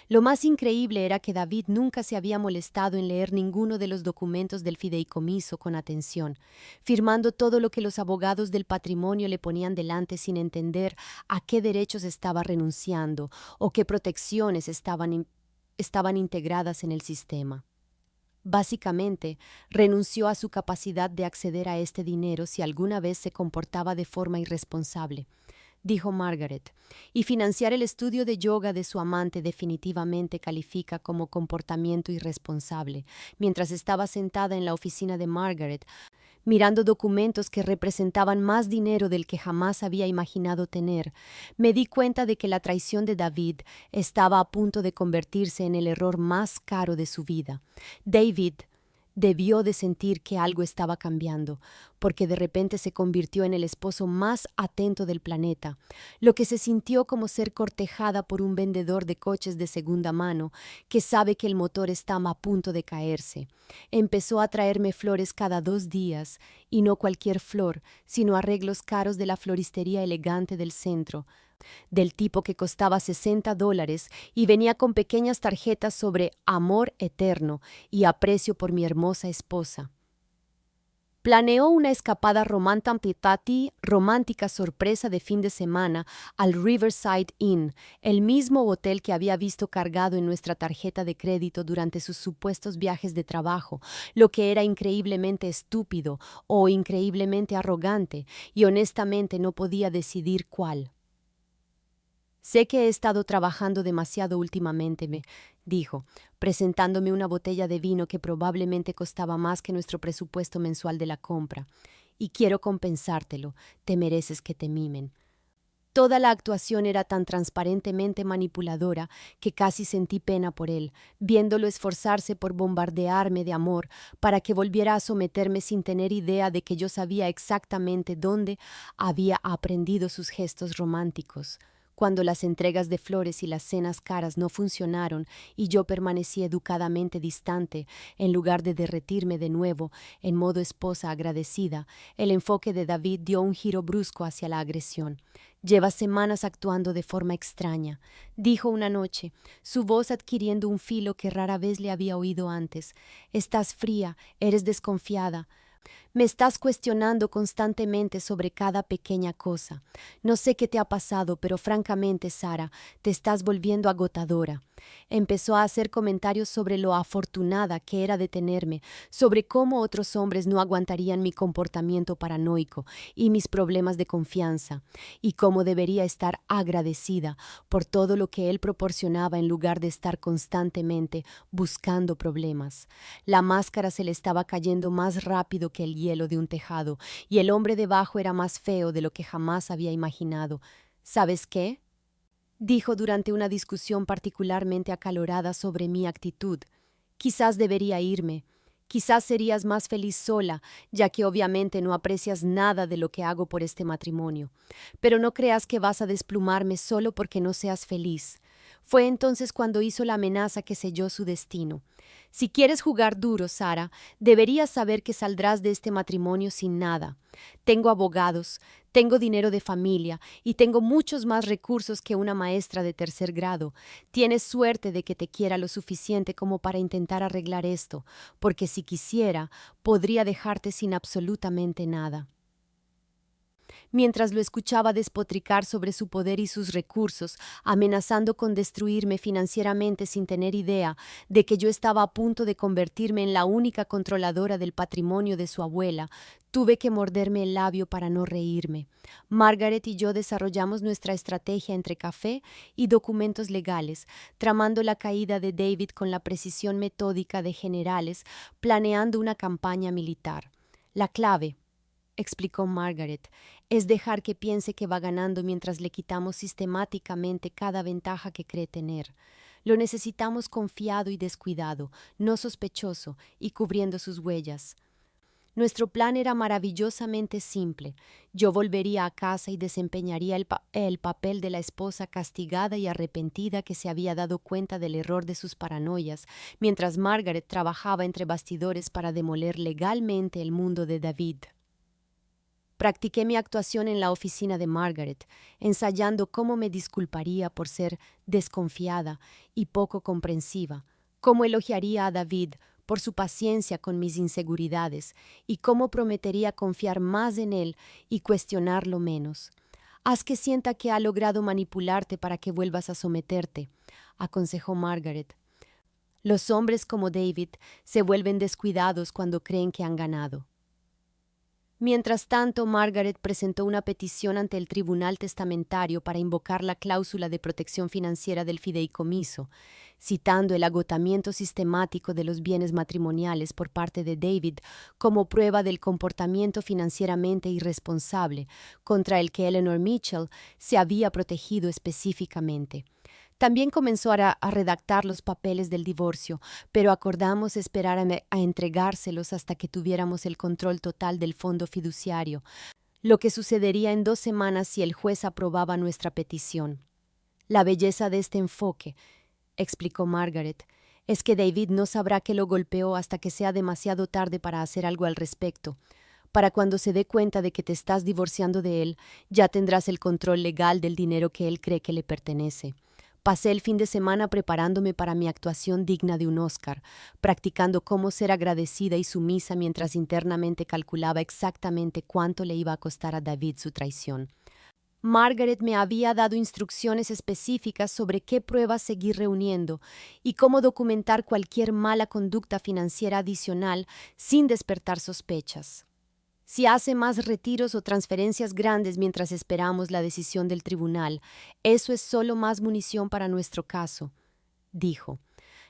[SPEAKER 1] Lo más increíble era que David nunca se había molestado en leer ninguno de los documentos del fideicomiso con atención, firmando todo lo que los abogados del patrimonio le ponían delante sin entender a qué derechos estaba renunciando o qué protecciones estaban integradas en el sistema. Básicamente, renunció a su capacidad de acceder a este dinero si alguna vez se comportaba de forma irresponsable, dijo Margaret, y financiar el estudio de yoga de su amante definitivamente califica como comportamiento irresponsable. Mientras estaba sentada en la oficina de Margaret, mirando documentos que representaban más dinero del que jamás había imaginado tener, me di cuenta de que la traición de David estaba a punto de convertirse en el error más caro de su vida. David debió de sentir que algo estaba cambiando, porque de repente se convirtió en el esposo más atento del planeta, lo que se sintió como ser cortejada por un vendedor de coches de segunda mano que sabe que el motor está a punto de caerse. Empezó a traerme flores cada 2 días, y no cualquier flor, sino arreglos caros de la floristería elegante del centro, del tipo que costaba $60 y venía con pequeñas tarjetas sobre amor eterno y aprecio por mi hermosa esposa. Planeó una escapada romántica sorpresa de fin de semana al Riverside Inn, el mismo hotel que había visto cargado en nuestra tarjeta de crédito durante sus supuestos viajes de trabajo, lo que era increíblemente estúpido o increíblemente arrogante, y honestamente no podía decidir cuál. Sé que he estado trabajando demasiado últimamente, me dijo, presentándome una botella de vino que probablemente costaba más que nuestro presupuesto mensual de la compra. Y quiero compensártelo, te mereces que te mimen. Toda la actuación era tan transparentemente manipuladora que casi sentí pena por él, viéndolo esforzarse por bombardearme de amor para que volviera a someterme sin tener idea de que yo sabía exactamente dónde había aprendido sus gestos románticos. Cuando las entregas de flores y las cenas caras no funcionaron y yo permanecí educadamente distante, en lugar de derretirme de nuevo en modo esposa agradecida, el enfoque de David dio un giro brusco hacia la agresión. «Llevas semanas actuando de forma extraña», dijo una noche, su voz adquiriendo un filo que rara vez le había oído antes. «Estás fría, eres desconfiada. Me estás cuestionando constantemente sobre cada pequeña cosa. No sé qué te ha pasado, pero francamente, Sara, te estás volviendo agotadora». Empezó a hacer comentarios sobre lo afortunada que era de tenerme, sobre cómo otros hombres no aguantarían mi comportamiento paranoico y mis problemas de confianza, y cómo debería estar agradecida por todo lo que él proporcionaba en lugar de estar constantemente buscando problemas. La máscara se le estaba cayendo más rápido que el hielo de un tejado, y el hombre debajo era más feo de lo que jamás había imaginado. «¿Sabes qué?», dijo durante una discusión particularmente acalorada sobre mi actitud. «Quizás debería irme. Quizás serías más feliz sola, ya que obviamente no aprecias nada de lo que hago por este matrimonio. Pero no creas que vas a desplumarme solo porque no seas feliz». Fue entonces cuando hizo la amenaza que selló su destino. «Si quieres jugar duro, Sara, deberías saber que saldrás de este matrimonio sin nada. Tengo abogados, tengo dinero de familia y tengo muchos más recursos que una maestra de 3er grado. Tienes suerte de que te quiera lo suficiente como para intentar arreglar esto, porque si quisiera, podría dejarte sin absolutamente nada». Mientras lo escuchaba despotricar sobre su poder y sus recursos, amenazando con destruirme financieramente sin tener idea de que yo estaba a punto de convertirme en la única controladora del patrimonio de su abuela, tuve que morderme el labio para no reírme. Margaret y yo desarrollamos nuestra estrategia entre café y documentos legales, tramando la caída de David con la precisión metódica de generales, planeando una campaña militar. «La clave», explicó Margaret, «es dejar que piense que va ganando mientras le quitamos sistemáticamente cada ventaja que cree tener. Lo necesitamos confiado y descuidado, no sospechoso y cubriendo sus huellas». Nuestro plan era maravillosamente simple. Yo volvería a casa y desempeñaría el papel de la esposa castigada y arrepentida que se había dado cuenta del error de sus paranoias, mientras Margaret trabajaba entre bastidores para demoler legalmente el mundo de David. Practiqué mi actuación en la oficina de Margaret, ensayando cómo me disculparía por ser desconfiada y poco comprensiva, cómo elogiaría a David por su paciencia con mis inseguridades y cómo prometería confiar más en él y cuestionarlo menos. Haz que sienta que ha logrado manipularte para que vuelvas a someterte, aconsejó Margaret. Los hombres como David se vuelven descuidados cuando creen que han ganado. Mientras tanto, Margaret presentó una petición ante el Tribunal Testamentario para invocar la cláusula de protección financiera del fideicomiso, citando el agotamiento sistemático de los bienes matrimoniales por parte de David como prueba del comportamiento financieramente irresponsable contra el que Eleanor Mitchell se había protegido específicamente. También comenzó a redactar los papeles del divorcio, pero acordamos esperar a entregárselos hasta que tuviéramos el control total del fondo fiduciario, lo que sucedería en 2 semanas si el juez aprobaba nuestra petición. La belleza de este enfoque, explicó Margaret, es que David no sabrá que lo golpeó hasta que sea demasiado tarde para hacer algo al respecto. Para cuando se dé cuenta de que te estás divorciando de él, ya tendrás el control legal del dinero que él cree que le pertenece. Pasé el fin de semana preparándome para mi actuación digna de un Oscar, practicando cómo ser agradecida y sumisa mientras internamente calculaba exactamente cuánto le iba a costar a David su traición. Margaret me había dado instrucciones específicas sobre qué pruebas seguir reuniendo y cómo documentar cualquier mala conducta financiera adicional sin despertar sospechas. Si hace más retiros o transferencias grandes mientras esperamos la decisión del tribunal, eso es solo más munición para nuestro caso, dijo.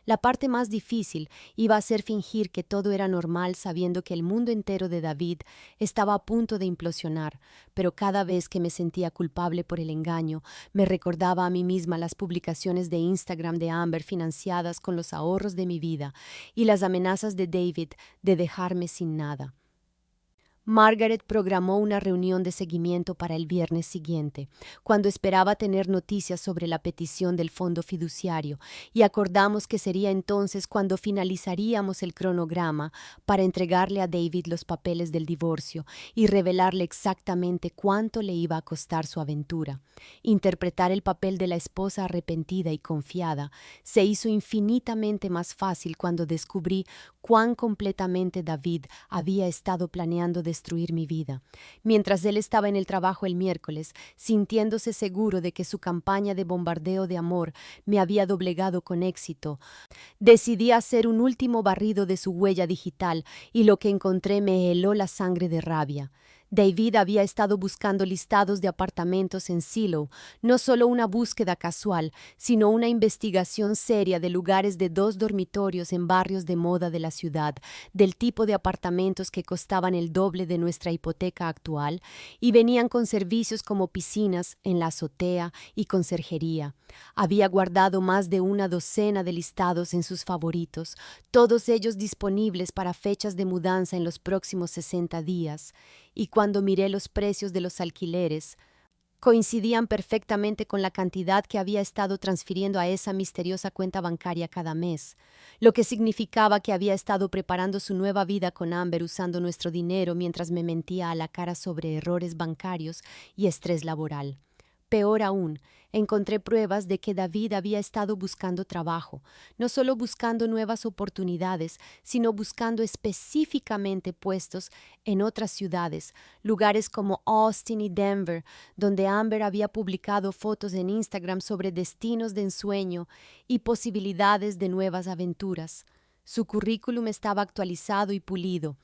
[SPEAKER 1] La parte más difícil iba a ser fingir que todo era normal sabiendo que el mundo entero de David estaba a punto de implosionar, pero cada vez que me sentía culpable por el engaño, me recordaba a mí misma las publicaciones de Instagram de Amber financiadas con los ahorros de mi vida y las amenazas de David de dejarme sin nada. Margaret programó una reunión de seguimiento para el viernes siguiente, cuando esperaba tener noticias sobre la petición del fondo fiduciario, y acordamos que sería entonces cuando finalizaríamos el cronograma para entregarle a David los papeles del divorcio y revelarle exactamente cuánto le iba a costar su aventura. Interpretar el papel de la esposa arrepentida y confiada se hizo infinitamente más fácil cuando descubrí cuán completamente David había estado planeando destruir mi vida. Mientras él estaba en el trabajo el miércoles, sintiéndose seguro de que su campaña de bombardeo de amor me había doblegado con éxito, decidí hacer un último barrido de su huella digital y lo que encontré me heló la sangre de rabia. David había estado buscando listados de apartamentos en Silo, no solo una búsqueda casual, sino una investigación seria de lugares de 2 dormitorios en barrios de moda de la ciudad, del tipo de apartamentos que costaban el doble de nuestra hipoteca actual y venían con servicios como piscinas en la azotea y conserjería. Había guardado más de una docena de listados en sus favoritos, todos ellos disponibles para fechas de mudanza en los próximos 60 días. Y cuando miré los precios de los alquileres, coincidían perfectamente con la cantidad que había estado transfiriendo a esa misteriosa cuenta bancaria cada mes, lo que significaba que había estado preparando su nueva vida con Amber usando nuestro dinero mientras me mentía a la cara sobre errores bancarios y estrés laboral. Peor aún, encontré pruebas de que David había estado buscando trabajo, no solo buscando nuevas oportunidades, sino buscando específicamente puestos en otras ciudades, lugares como Austin y Denver, donde Amber había publicado fotos en Instagram sobre destinos de ensueño y posibilidades de nuevas aventuras. Su currículum estaba actualizado y pulido,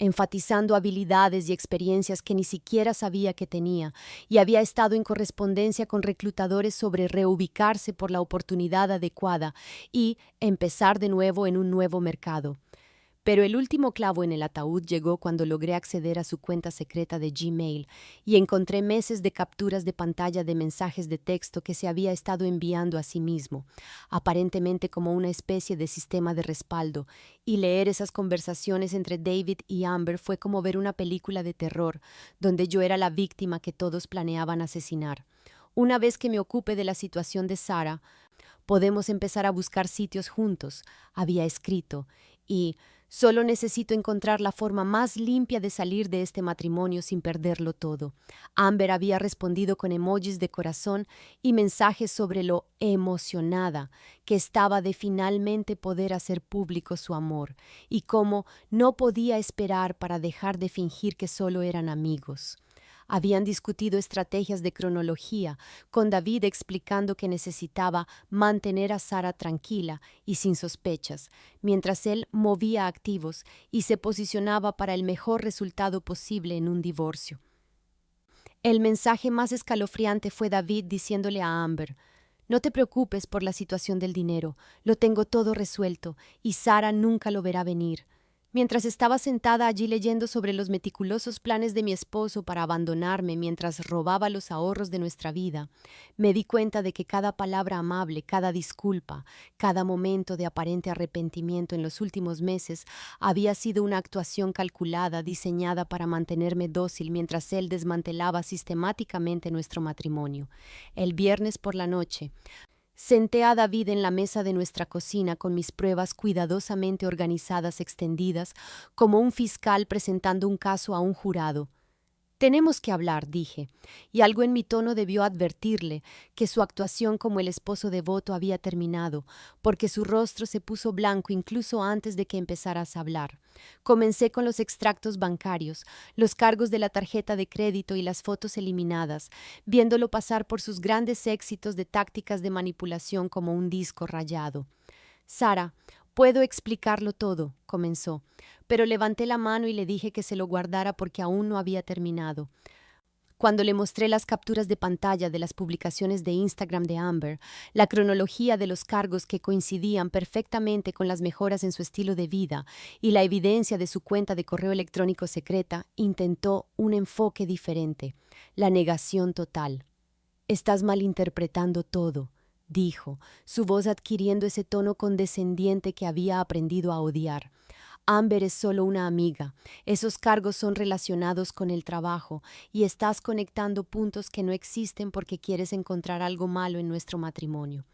[SPEAKER 1] enfatizando habilidades y experiencias que ni siquiera sabía que tenía, y había estado en correspondencia con reclutadores sobre reubicarse por la oportunidad adecuada y empezar de nuevo en un nuevo mercado. Pero el último clavo en el ataúd llegó cuando logré acceder a su cuenta secreta de Gmail y encontré meses de capturas de pantalla de mensajes de texto que se había estado enviando a sí mismo, aparentemente como una especie de sistema de respaldo, y leer esas conversaciones entre David y Amber fue como ver una película de terror, donde yo era la víctima que todos planeaban asesinar. Una vez que me ocupe de la situación de Sarah, podemos empezar a buscar sitios juntos, había escrito, y solo necesito encontrar la forma más limpia de salir de este matrimonio sin perderlo todo. Amber había respondido con emojis de corazón y mensajes sobre lo emocionada que estaba de finalmente poder hacer público su amor y cómo no podía esperar para dejar de fingir que solo eran amigos. Habían discutido estrategias de cronología, con David explicando que necesitaba mantener a Sarah tranquila y sin sospechas, mientras él movía activos y se posicionaba para el mejor resultado posible en un divorcio. El mensaje más escalofriante fue David diciéndole a Amber: «No te preocupes por la situación del dinero, lo tengo todo resuelto y Sarah nunca lo verá venir». Mientras estaba sentada allí leyendo sobre los meticulosos planes de mi esposo para abandonarme mientras robaba los ahorros de nuestra vida, me di cuenta de que cada palabra amable, cada disculpa, cada momento de aparente arrepentimiento en los últimos meses había sido una actuación calculada, diseñada para mantenerme dócil mientras él desmantelaba sistemáticamente nuestro matrimonio. El viernes por la noche, senté a David en la mesa de nuestra cocina con mis pruebas cuidadosamente organizadas extendidas, como un fiscal presentando un caso a un jurado. «Tenemos que hablar», dije, y algo en mi tono debió advertirle que su actuación como el esposo devoto había terminado, porque su rostro se puso blanco incluso antes de que empezaras a hablar. Comencé con los extractos bancarios, los cargos de la tarjeta de crédito y las fotos eliminadas, viéndolo pasar por sus grandes éxitos de tácticas de manipulación como un disco rayado. «Sarah, puedo explicarlo todo», comenzó, pero levanté la mano y le dije que se lo guardara porque aún no había terminado. Cuando le mostré las capturas de pantalla de las publicaciones de Instagram de Amber, la cronología de los cargos que coincidían perfectamente con las mejoras en su estilo de vida y la evidencia de su cuenta de correo electrónico secreta, intentó un enfoque diferente: la negación total. «Estás malinterpretando todo», dijo, su voz adquiriendo ese tono condescendiente que había aprendido a odiar. «Amber es solo una amiga. Esos cargos son relacionados con el trabajo y estás conectando puntos que no existen porque quieres encontrar algo malo en nuestro matrimonio».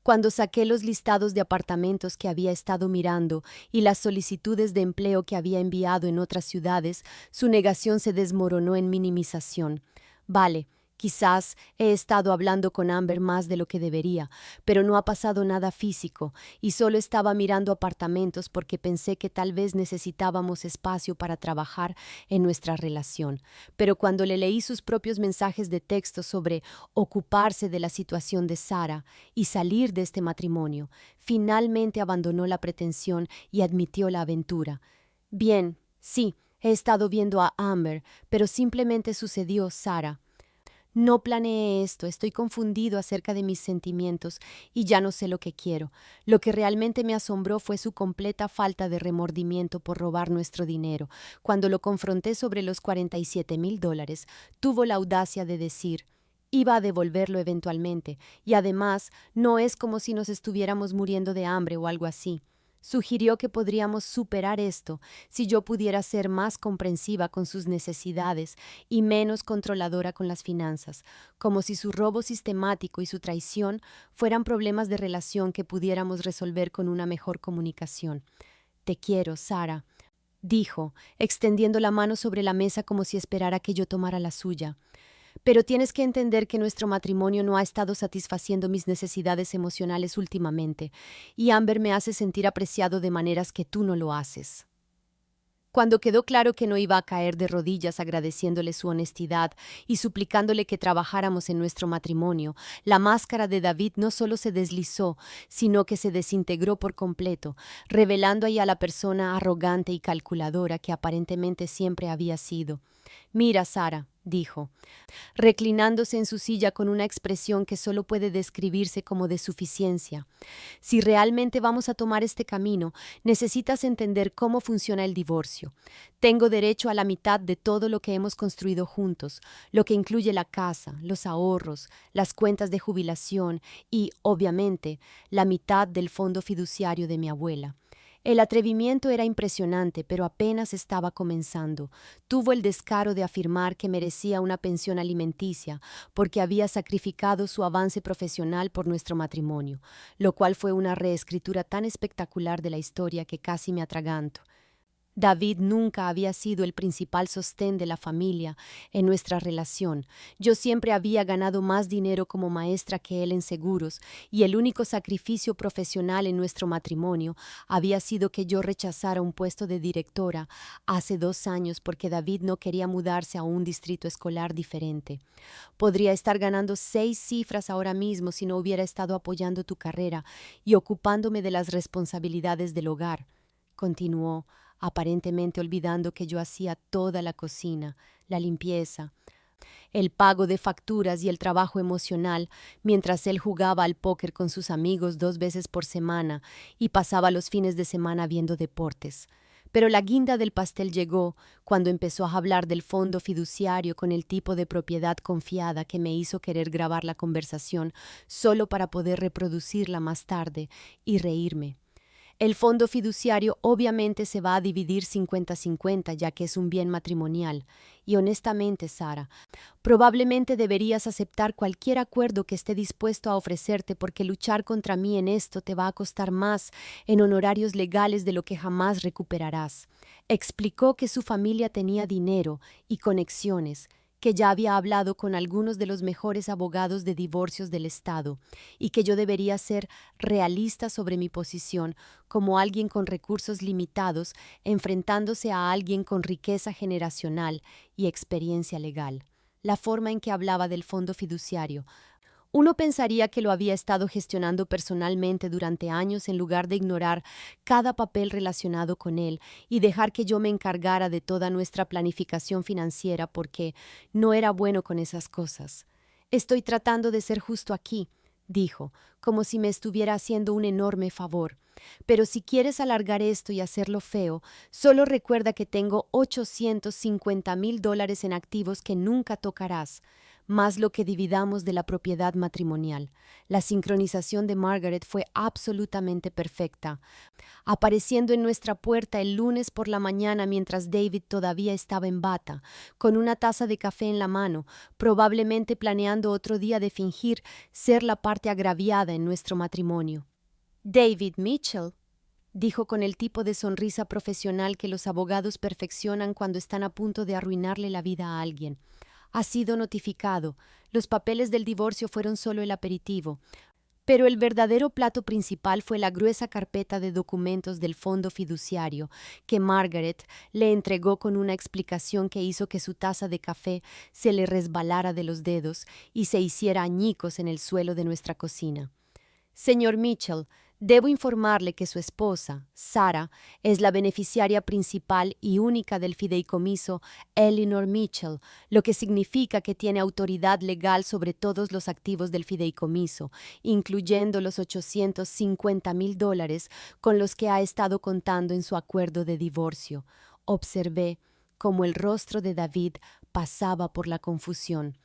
[SPEAKER 1] Cuando saqué los listados de apartamentos que había estado mirando y las solicitudes de empleo que había enviado en otras ciudades, su negación se desmoronó en minimización. «Vale, quizás he estado hablando con Amber más de lo que debería, pero no ha pasado nada físico y solo estaba mirando apartamentos porque pensé que tal vez necesitábamos espacio para trabajar en nuestra relación. Pero cuando le leí sus propios mensajes de texto sobre ocuparse de la situación de Sarah y salir de este matrimonio, finalmente abandonó la pretensión y admitió la aventura. «Bien, sí, he estado viendo a Amber, pero simplemente sucedió, Sarah. No planeé esto, estoy confundido acerca de mis sentimientos y ya no sé lo que quiero. Lo que realmente me asombró fue su completa falta de remordimiento por robar nuestro dinero. Cuando lo confronté sobre los $47,000, tuvo la audacia de decir: iba a devolverlo eventualmente, y además no es como si nos estuviéramos muriendo de hambre o algo así. Sugirió que podríamos superar esto si yo pudiera ser más comprensiva con sus necesidades y menos controladora con las finanzas, como si su robo sistemático y su traición fueran problemas de relación que pudiéramos resolver con una mejor comunicación. «Te quiero, Sarah», dijo, extendiendo la mano sobre la mesa como si esperara que yo tomara la suya. «Pero tienes que entender que nuestro matrimonio no ha estado satisfaciendo mis necesidades emocionales últimamente, y Amber me hace sentir apreciado de maneras que tú no lo haces». Cuando quedó claro que no iba a caer de rodillas agradeciéndole su honestidad y suplicándole que trabajáramos en nuestro matrimonio, la máscara de David no solo se deslizó, sino que se desintegró por completo, revelando ahí a la persona arrogante y calculadora que aparentemente siempre había sido. Mira, Sara, dijo, reclinándose en su silla con una expresión que solo puede describirse como de suficiencia. Si realmente vamos a tomar este camino, necesitas entender cómo funciona el divorcio. Tengo derecho a la mitad de todo lo que hemos construido juntos, lo que incluye la casa, los ahorros, las cuentas de jubilación y, obviamente, la mitad del fondo fiduciario de mi abuela. El atrevimiento era impresionante, pero apenas estaba comenzando. Tuvo el descaro de afirmar que merecía una pensión alimenticia porque había sacrificado su avance profesional por nuestro matrimonio, lo cual fue una reescritura tan espectacular de la historia que casi me atraganto. David nunca había sido el principal sostén de la familia en nuestra relación. Yo siempre había ganado más dinero como maestra que él en seguros, y el único sacrificio profesional en nuestro matrimonio había sido que yo rechazara un puesto de directora hace 2 años porque David no quería mudarse a un distrito escolar diferente. Podría estar ganando 6 cifras ahora mismo si no hubiera estado apoyando tu carrera y ocupándome de las responsabilidades del hogar, continuó, aparentemente olvidando que yo hacía toda la cocina, la limpieza, el pago de facturas y el trabajo emocional, mientras él jugaba al póker con sus amigos 2 veces por semana y pasaba los fines de semana viendo deportes. Pero la guinda del pastel llegó cuando empezó a hablar del fondo fiduciario con el tipo de propiedad confiada que me hizo querer grabar la conversación solo para poder reproducirla más tarde y reírme. El fondo fiduciario obviamente se va a dividir 50-50 ya que es un bien matrimonial. Y honestamente, Sara, probablemente deberías aceptar cualquier acuerdo que esté dispuesto a ofrecerte porque luchar contra mí en esto te va a costar más en honorarios legales de lo que jamás recuperarás. Explicó que su familia tenía dinero y conexiones, que ya había hablado con algunos de los mejores abogados de divorcios del estado y que yo debería ser realista sobre mi posición como alguien con recursos limitados enfrentándose a alguien con riqueza generacional y experiencia legal. La forma en que hablaba del fondo fiduciario. Uno pensaría que lo había estado gestionando personalmente durante años en lugar de ignorar cada papel relacionado con él y dejar que yo me encargara de toda nuestra planificación financiera porque no era bueno con esas cosas. Estoy tratando de ser justo aquí, dijo, como si me estuviera haciendo un enorme favor. Pero si quieres alargar esto y hacerlo feo, solo recuerda que tengo $850,000 en activos que nunca tocarás, más lo que dividamos de la propiedad matrimonial. La sincronización de Margaret fue absolutamente perfecta, apareciendo en nuestra puerta el lunes por la mañana mientras David todavía estaba en bata, con una taza de café en la mano, probablemente planeando otro día de fingir ser la parte agraviada en nuestro matrimonio. David Mitchell, dijo con el tipo de sonrisa profesional que los abogados perfeccionan cuando están a punto de arruinarle la vida a alguien. Ha sido notificado. Los papeles del divorcio fueron solo el aperitivo. Pero el verdadero plato principal fue la gruesa carpeta de documentos del fondo fiduciario que Margaret le entregó con una explicación que hizo que su taza de café se le resbalara de los dedos y se hiciera añicos en el suelo de nuestra cocina. Señor Mitchell, debo informarle que su esposa, Sara, es la beneficiaria principal y única del fideicomiso Eleanor Mitchell, lo que significa que tiene autoridad legal sobre todos los activos del fideicomiso, incluyendo los $850,000 con los que ha estado contando en su acuerdo de divorcio. Observé cómo el rostro de David pasaba por la confusión,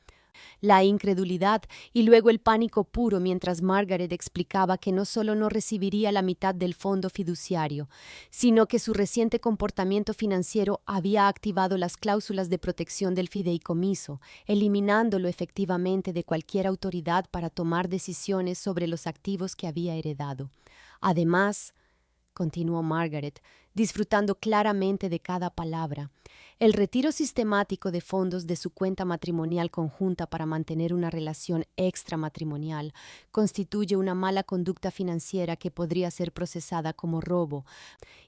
[SPEAKER 1] la incredulidad y luego el pánico puro mientras Margaret explicaba que no solo no recibiría la mitad del fondo fiduciario, sino que su reciente comportamiento financiero había activado las cláusulas de protección del fideicomiso, eliminándolo efectivamente de cualquier autoridad para tomar decisiones sobre los activos que había heredado. Además, continuó Margaret, disfrutando claramente de cada palabra, el retiro sistemático de fondos de su cuenta matrimonial conjunta para mantener una relación extramatrimonial constituye una mala conducta financiera que podría ser procesada como robo,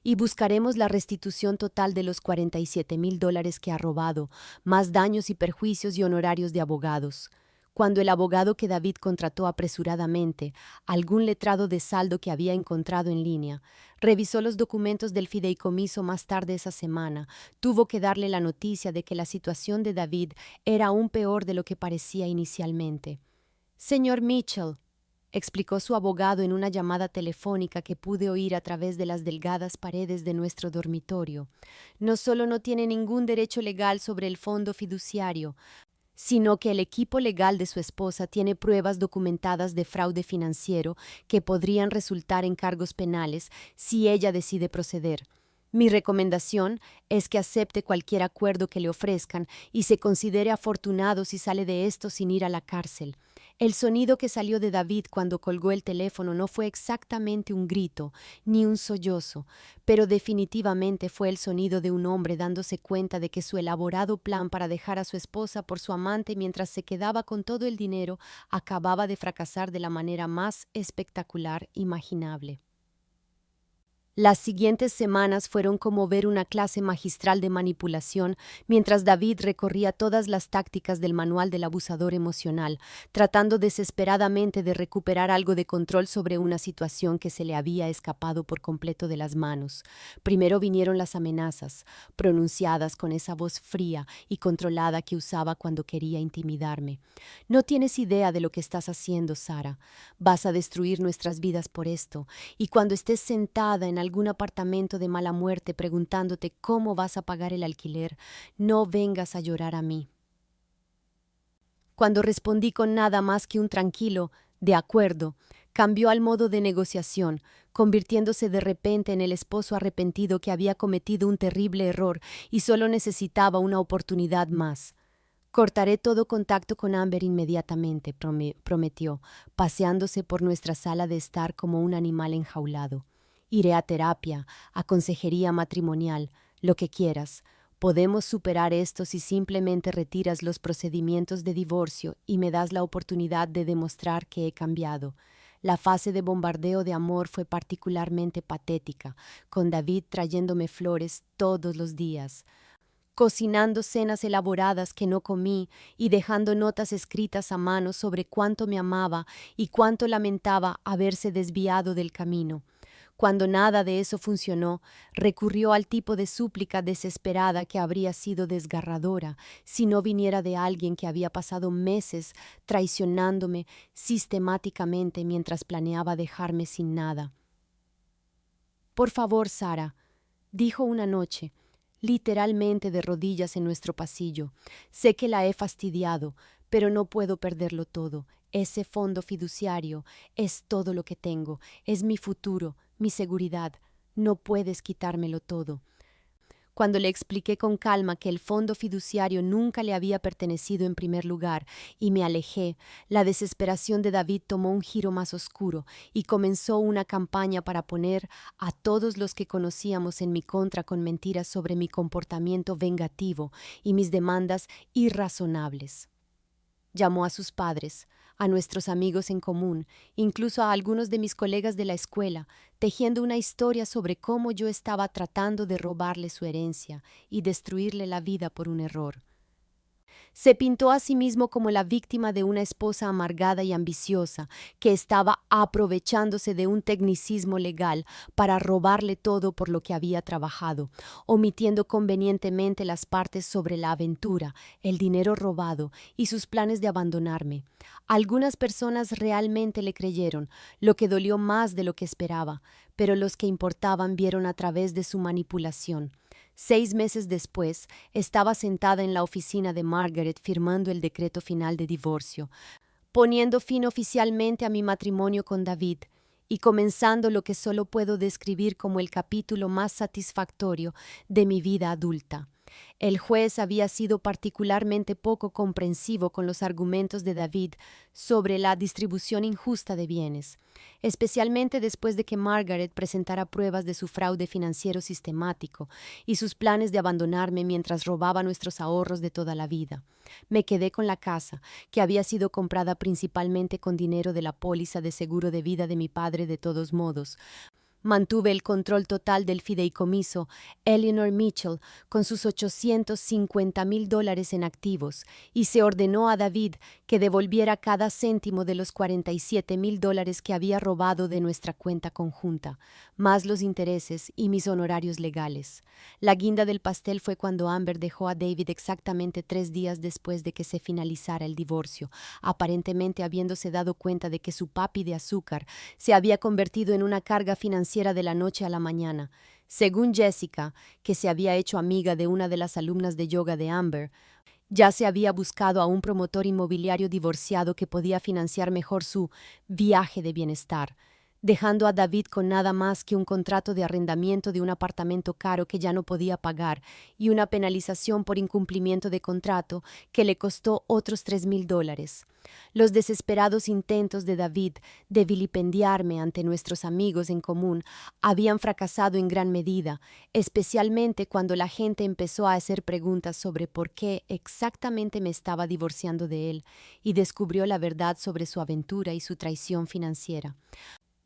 [SPEAKER 1] y buscaremos la restitución total de los $47,000 que ha robado, más daños y perjuicios y honorarios de abogados. cuando el abogado que David contrató apresuradamente, algún letrado de saldo que había encontrado en línea, revisó los documentos del fideicomiso más tarde esa semana, tuvo que darle la noticia de que la situación de David era aún peor de lo que parecía inicialmente. «Señor Mitchell», explicó su abogado en una llamada telefónica que pude oír a través de las delgadas paredes de nuestro dormitorio, «no solo no tiene ningún derecho legal sobre el fondo fiduciario, sino que el equipo legal de su esposa tiene pruebas documentadas de fraude financiero que podrían resultar en cargos penales si ella decide proceder. Mi recomendación es que acepte cualquier acuerdo que le ofrezcan y se considere afortunado si sale de esto sin ir a la cárcel». El sonido que salió de David cuando colgó el teléfono no fue exactamente un grito, ni un sollozo, pero definitivamente fue el sonido de un hombre dándose cuenta de que su elaborado plan para dejar a su esposa por su amante mientras se quedaba con todo el dinero acababa de fracasar de la manera más espectacular imaginable. Las siguientes semanas fueron como ver una clase magistral de manipulación mientras David recorría todas las tácticas del manual del abusador emocional, tratando desesperadamente de recuperar algo de control sobre una situación que se le había escapado por completo de las manos. Primero vinieron las amenazas, pronunciadas con esa voz fría y controlada que usaba cuando quería intimidarme. «No tienes idea de lo que estás haciendo, Sara. Vas a destruir nuestras vidas por esto, y cuando estés sentada en algún apartamento de mala muerte preguntándote cómo vas a pagar el alquiler, no vengas a llorar a mí». Cuando respondí con nada más que un tranquilo «de acuerdo», cambió al modo de negociación, convirtiéndose de repente en el esposo arrepentido que había cometido un terrible error y solo necesitaba una oportunidad más. «Cortaré todo contacto con Amber inmediatamente», prometió, paseándose por nuestra sala de estar como un animal enjaulado. «Iré a terapia, a consejería matrimonial, lo que quieras. Podemos superar esto si simplemente retiras los procedimientos de divorcio y me das la oportunidad de demostrar que he cambiado». La fase de bombardeo de amor fue particularmente patética, con David trayéndome flores todos los días, cocinando cenas elaboradas que no comí y dejando notas escritas a mano sobre cuánto me amaba y cuánto lamentaba haberse desviado del camino. Cuando nada de eso funcionó, recurrió al tipo de súplica desesperada que habría sido desgarradora si no viniera de alguien que había pasado meses traicionándome sistemáticamente mientras planeaba dejarme sin nada. «Por favor, Sara», dijo una noche, literalmente de rodillas en nuestro pasillo, «sé que la he fastidiado, pero no puedo perderlo todo. Ese fondo fiduciario es todo lo que tengo, es mi futuro, mi seguridad. No puedes quitármelo todo». Cuando le expliqué con calma que el fondo fiduciario nunca le había pertenecido en primer lugar y me alejé, la desesperación de David tomó un giro más oscuro y comenzó una campaña para poner a todos los que conocíamos en mi contra con mentiras sobre mi comportamiento vengativo y mis demandas irrazonables. Llamó a sus padres, a nuestros amigos en común, incluso a algunos de mis colegas de la escuela, tejiendo una historia sobre cómo yo estaba tratando de robarle su herencia y destruirle la vida por un error. Se pintó a sí mismo como la víctima de una esposa amargada y ambiciosa que estaba aprovechándose de un tecnicismo legal para robarle todo por lo que había trabajado, omitiendo convenientemente las partes sobre la aventura, el dinero robado y sus planes de abandonarme. Algunas personas realmente le creyeron, lo que dolió más de lo que esperaba, pero los que importaban vieron a través de su manipulación. 6 meses después, estaba sentada en la oficina de Margaret firmando el decreto final de divorcio, poniendo fin oficialmente a mi matrimonio con David y comenzando lo que solo puedo describir como el capítulo más satisfactorio de mi vida adulta. El juez había sido particularmente poco comprensivo con los argumentos de David sobre la distribución injusta de bienes, especialmente después de que Margaret presentara pruebas de su fraude financiero sistemático y sus planes de abandonarme mientras robaba nuestros ahorros de toda la vida. Me quedé con la casa, que había sido comprada principalmente con dinero de la póliza de seguro de vida de mi padre de todos modos, Mantuve el control total del fideicomiso Eleanor Mitchell con sus $850,000 en activos y se ordenó a David que devolviera cada céntimo de los $47,000 que había robado de nuestra cuenta conjunta, más los intereses y mis honorarios legales. La guinda del pastel fue cuando Amber dejó a David exactamente 3 días después de que se finalizara el divorcio, aparentemente habiéndose dado cuenta de que su papi de azúcar se había convertido en una carga financiera de la noche a la mañana. Según Jessica, que se había hecho amiga de una de las alumnas de yoga de Amber, ya se había buscado a un promotor inmobiliario divorciado que podía financiar mejor su viaje de bienestar, dejando a David con nada más que un contrato de arrendamiento de un apartamento caro que ya no podía pagar y una penalización por incumplimiento de contrato que le costó otros $3,000. Los desesperados intentos de David de vilipendiarme ante nuestros amigos en común habían fracasado en gran medida, especialmente cuando la gente empezó a hacer preguntas sobre por qué exactamente me estaba divorciando de él y descubrió la verdad sobre su aventura y su traición financiera.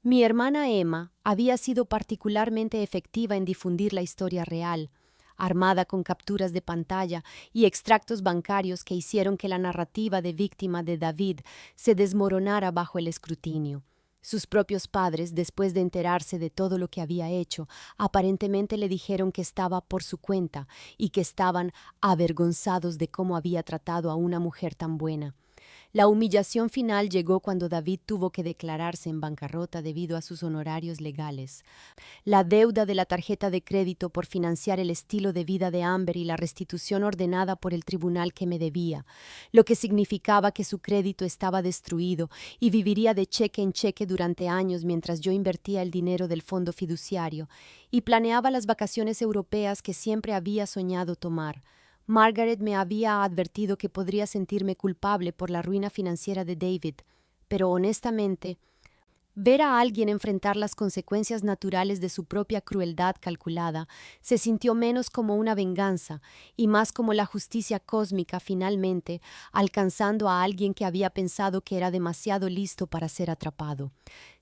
[SPEAKER 1] Mi hermana Emma había sido particularmente efectiva en difundir la historia real, armada con capturas de pantalla y extractos bancarios que hicieron que la narrativa de víctima de David se desmoronara bajo el escrutinio. Sus propios padres, después de enterarse de todo lo que había hecho, aparentemente le dijeron que estaba por su cuenta y que estaban avergonzados de cómo había tratado a una mujer tan buena. La humillación final llegó cuando David tuvo que declararse en bancarrota debido a sus honorarios legales. La deuda de la tarjeta de crédito por financiar el estilo de vida de Amber y la restitución ordenada por el tribunal que me debía, lo que significaba que su crédito estaba destruido y viviría de cheque en cheque durante años mientras yo invertía el dinero del fondo fiduciario y planeaba las vacaciones europeas que siempre había soñado tomar. Margaret me había advertido que podría sentirme culpable por la ruina financiera de David, pero honestamente, ver a alguien enfrentar las consecuencias naturales de su propia crueldad calculada se sintió menos como una venganza y más como la justicia cósmica finalmente alcanzando a alguien que había pensado que era demasiado listo para ser atrapado.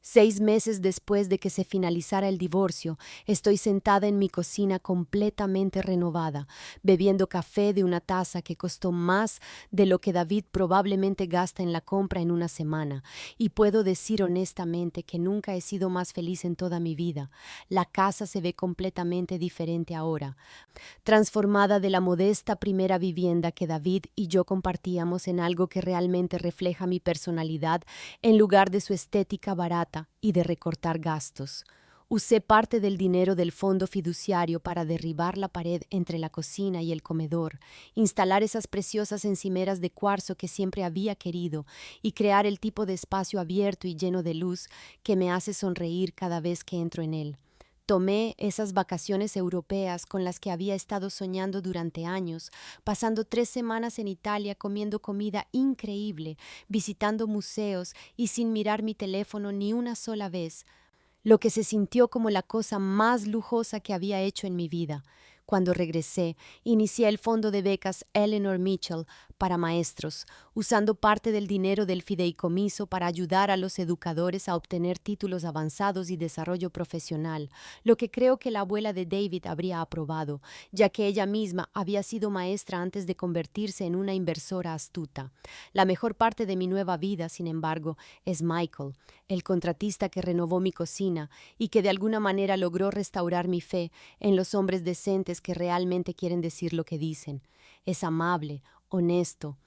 [SPEAKER 1] 6 meses después de que se finalizara el divorcio, estoy sentada en mi cocina completamente renovada, bebiendo café de una taza que costó más de lo que David probablemente gasta en la compra en una semana, y puedo decir honestamente que nunca he sido más feliz en toda mi vida. La casa se ve completamente diferente ahora, transformada de la modesta primera vivienda que David y yo compartíamos en algo que realmente refleja mi personalidad en lugar de su estética barata y de recortar gastos. Usé parte del dinero del fondo fiduciario para derribar la pared entre la cocina y el comedor, instalar esas preciosas encimeras de cuarzo que siempre había querido y crear el tipo de espacio abierto y lleno de luz que me hace sonreír cada vez que entro en él. Tomé esas vacaciones europeas con las que había estado soñando durante años, pasando 3 semanas en Italia comiendo comida increíble, visitando museos y sin mirar mi teléfono ni una sola vez, lo que se sintió como la cosa más lujosa que había hecho en mi vida. Cuando regresé, inicié el fondo de becas Eleanor Mitchell para maestros, usando parte del dinero del fideicomiso para ayudar a los educadores a obtener títulos avanzados y desarrollo profesional, lo que creo que la abuela de David habría aprobado, ya que ella misma había sido maestra antes de convertirse en una inversora astuta. La mejor parte de mi nueva vida, sin embargo, es Michael, el contratista que renovó mi cocina y que de alguna manera logró restaurar mi fe en los hombres decentes que realmente quieren decir lo que dicen. Es amable, honesto,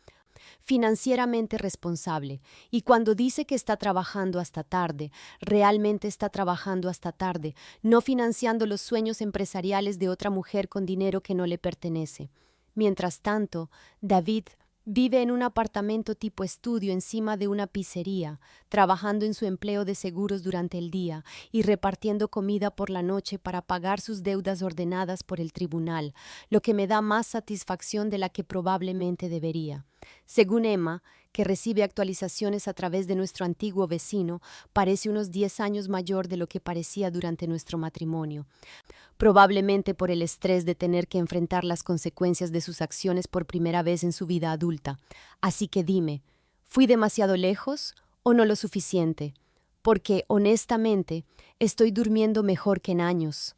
[SPEAKER 1] financieramente responsable, y cuando dice que está trabajando hasta tarde, realmente está trabajando hasta tarde, no financiando los sueños empresariales de otra mujer con dinero que no le pertenece. Mientras tanto, David vive en un apartamento tipo estudio encima de una pizzería, trabajando en su empleo de seguros durante el día y repartiendo comida por la noche para pagar sus deudas ordenadas por el tribunal, lo que me da más satisfacción de la que probablemente debería. Según Emma, que recibe actualizaciones a través de nuestro antiguo vecino, parece unos 10 años mayor de lo que parecía durante nuestro matrimonio, probablemente por el estrés de tener que enfrentar las consecuencias de sus acciones por primera vez en su vida adulta. Así que dime, ¿fui demasiado lejos o no lo suficiente? porque, honestamente, estoy durmiendo mejor que en años.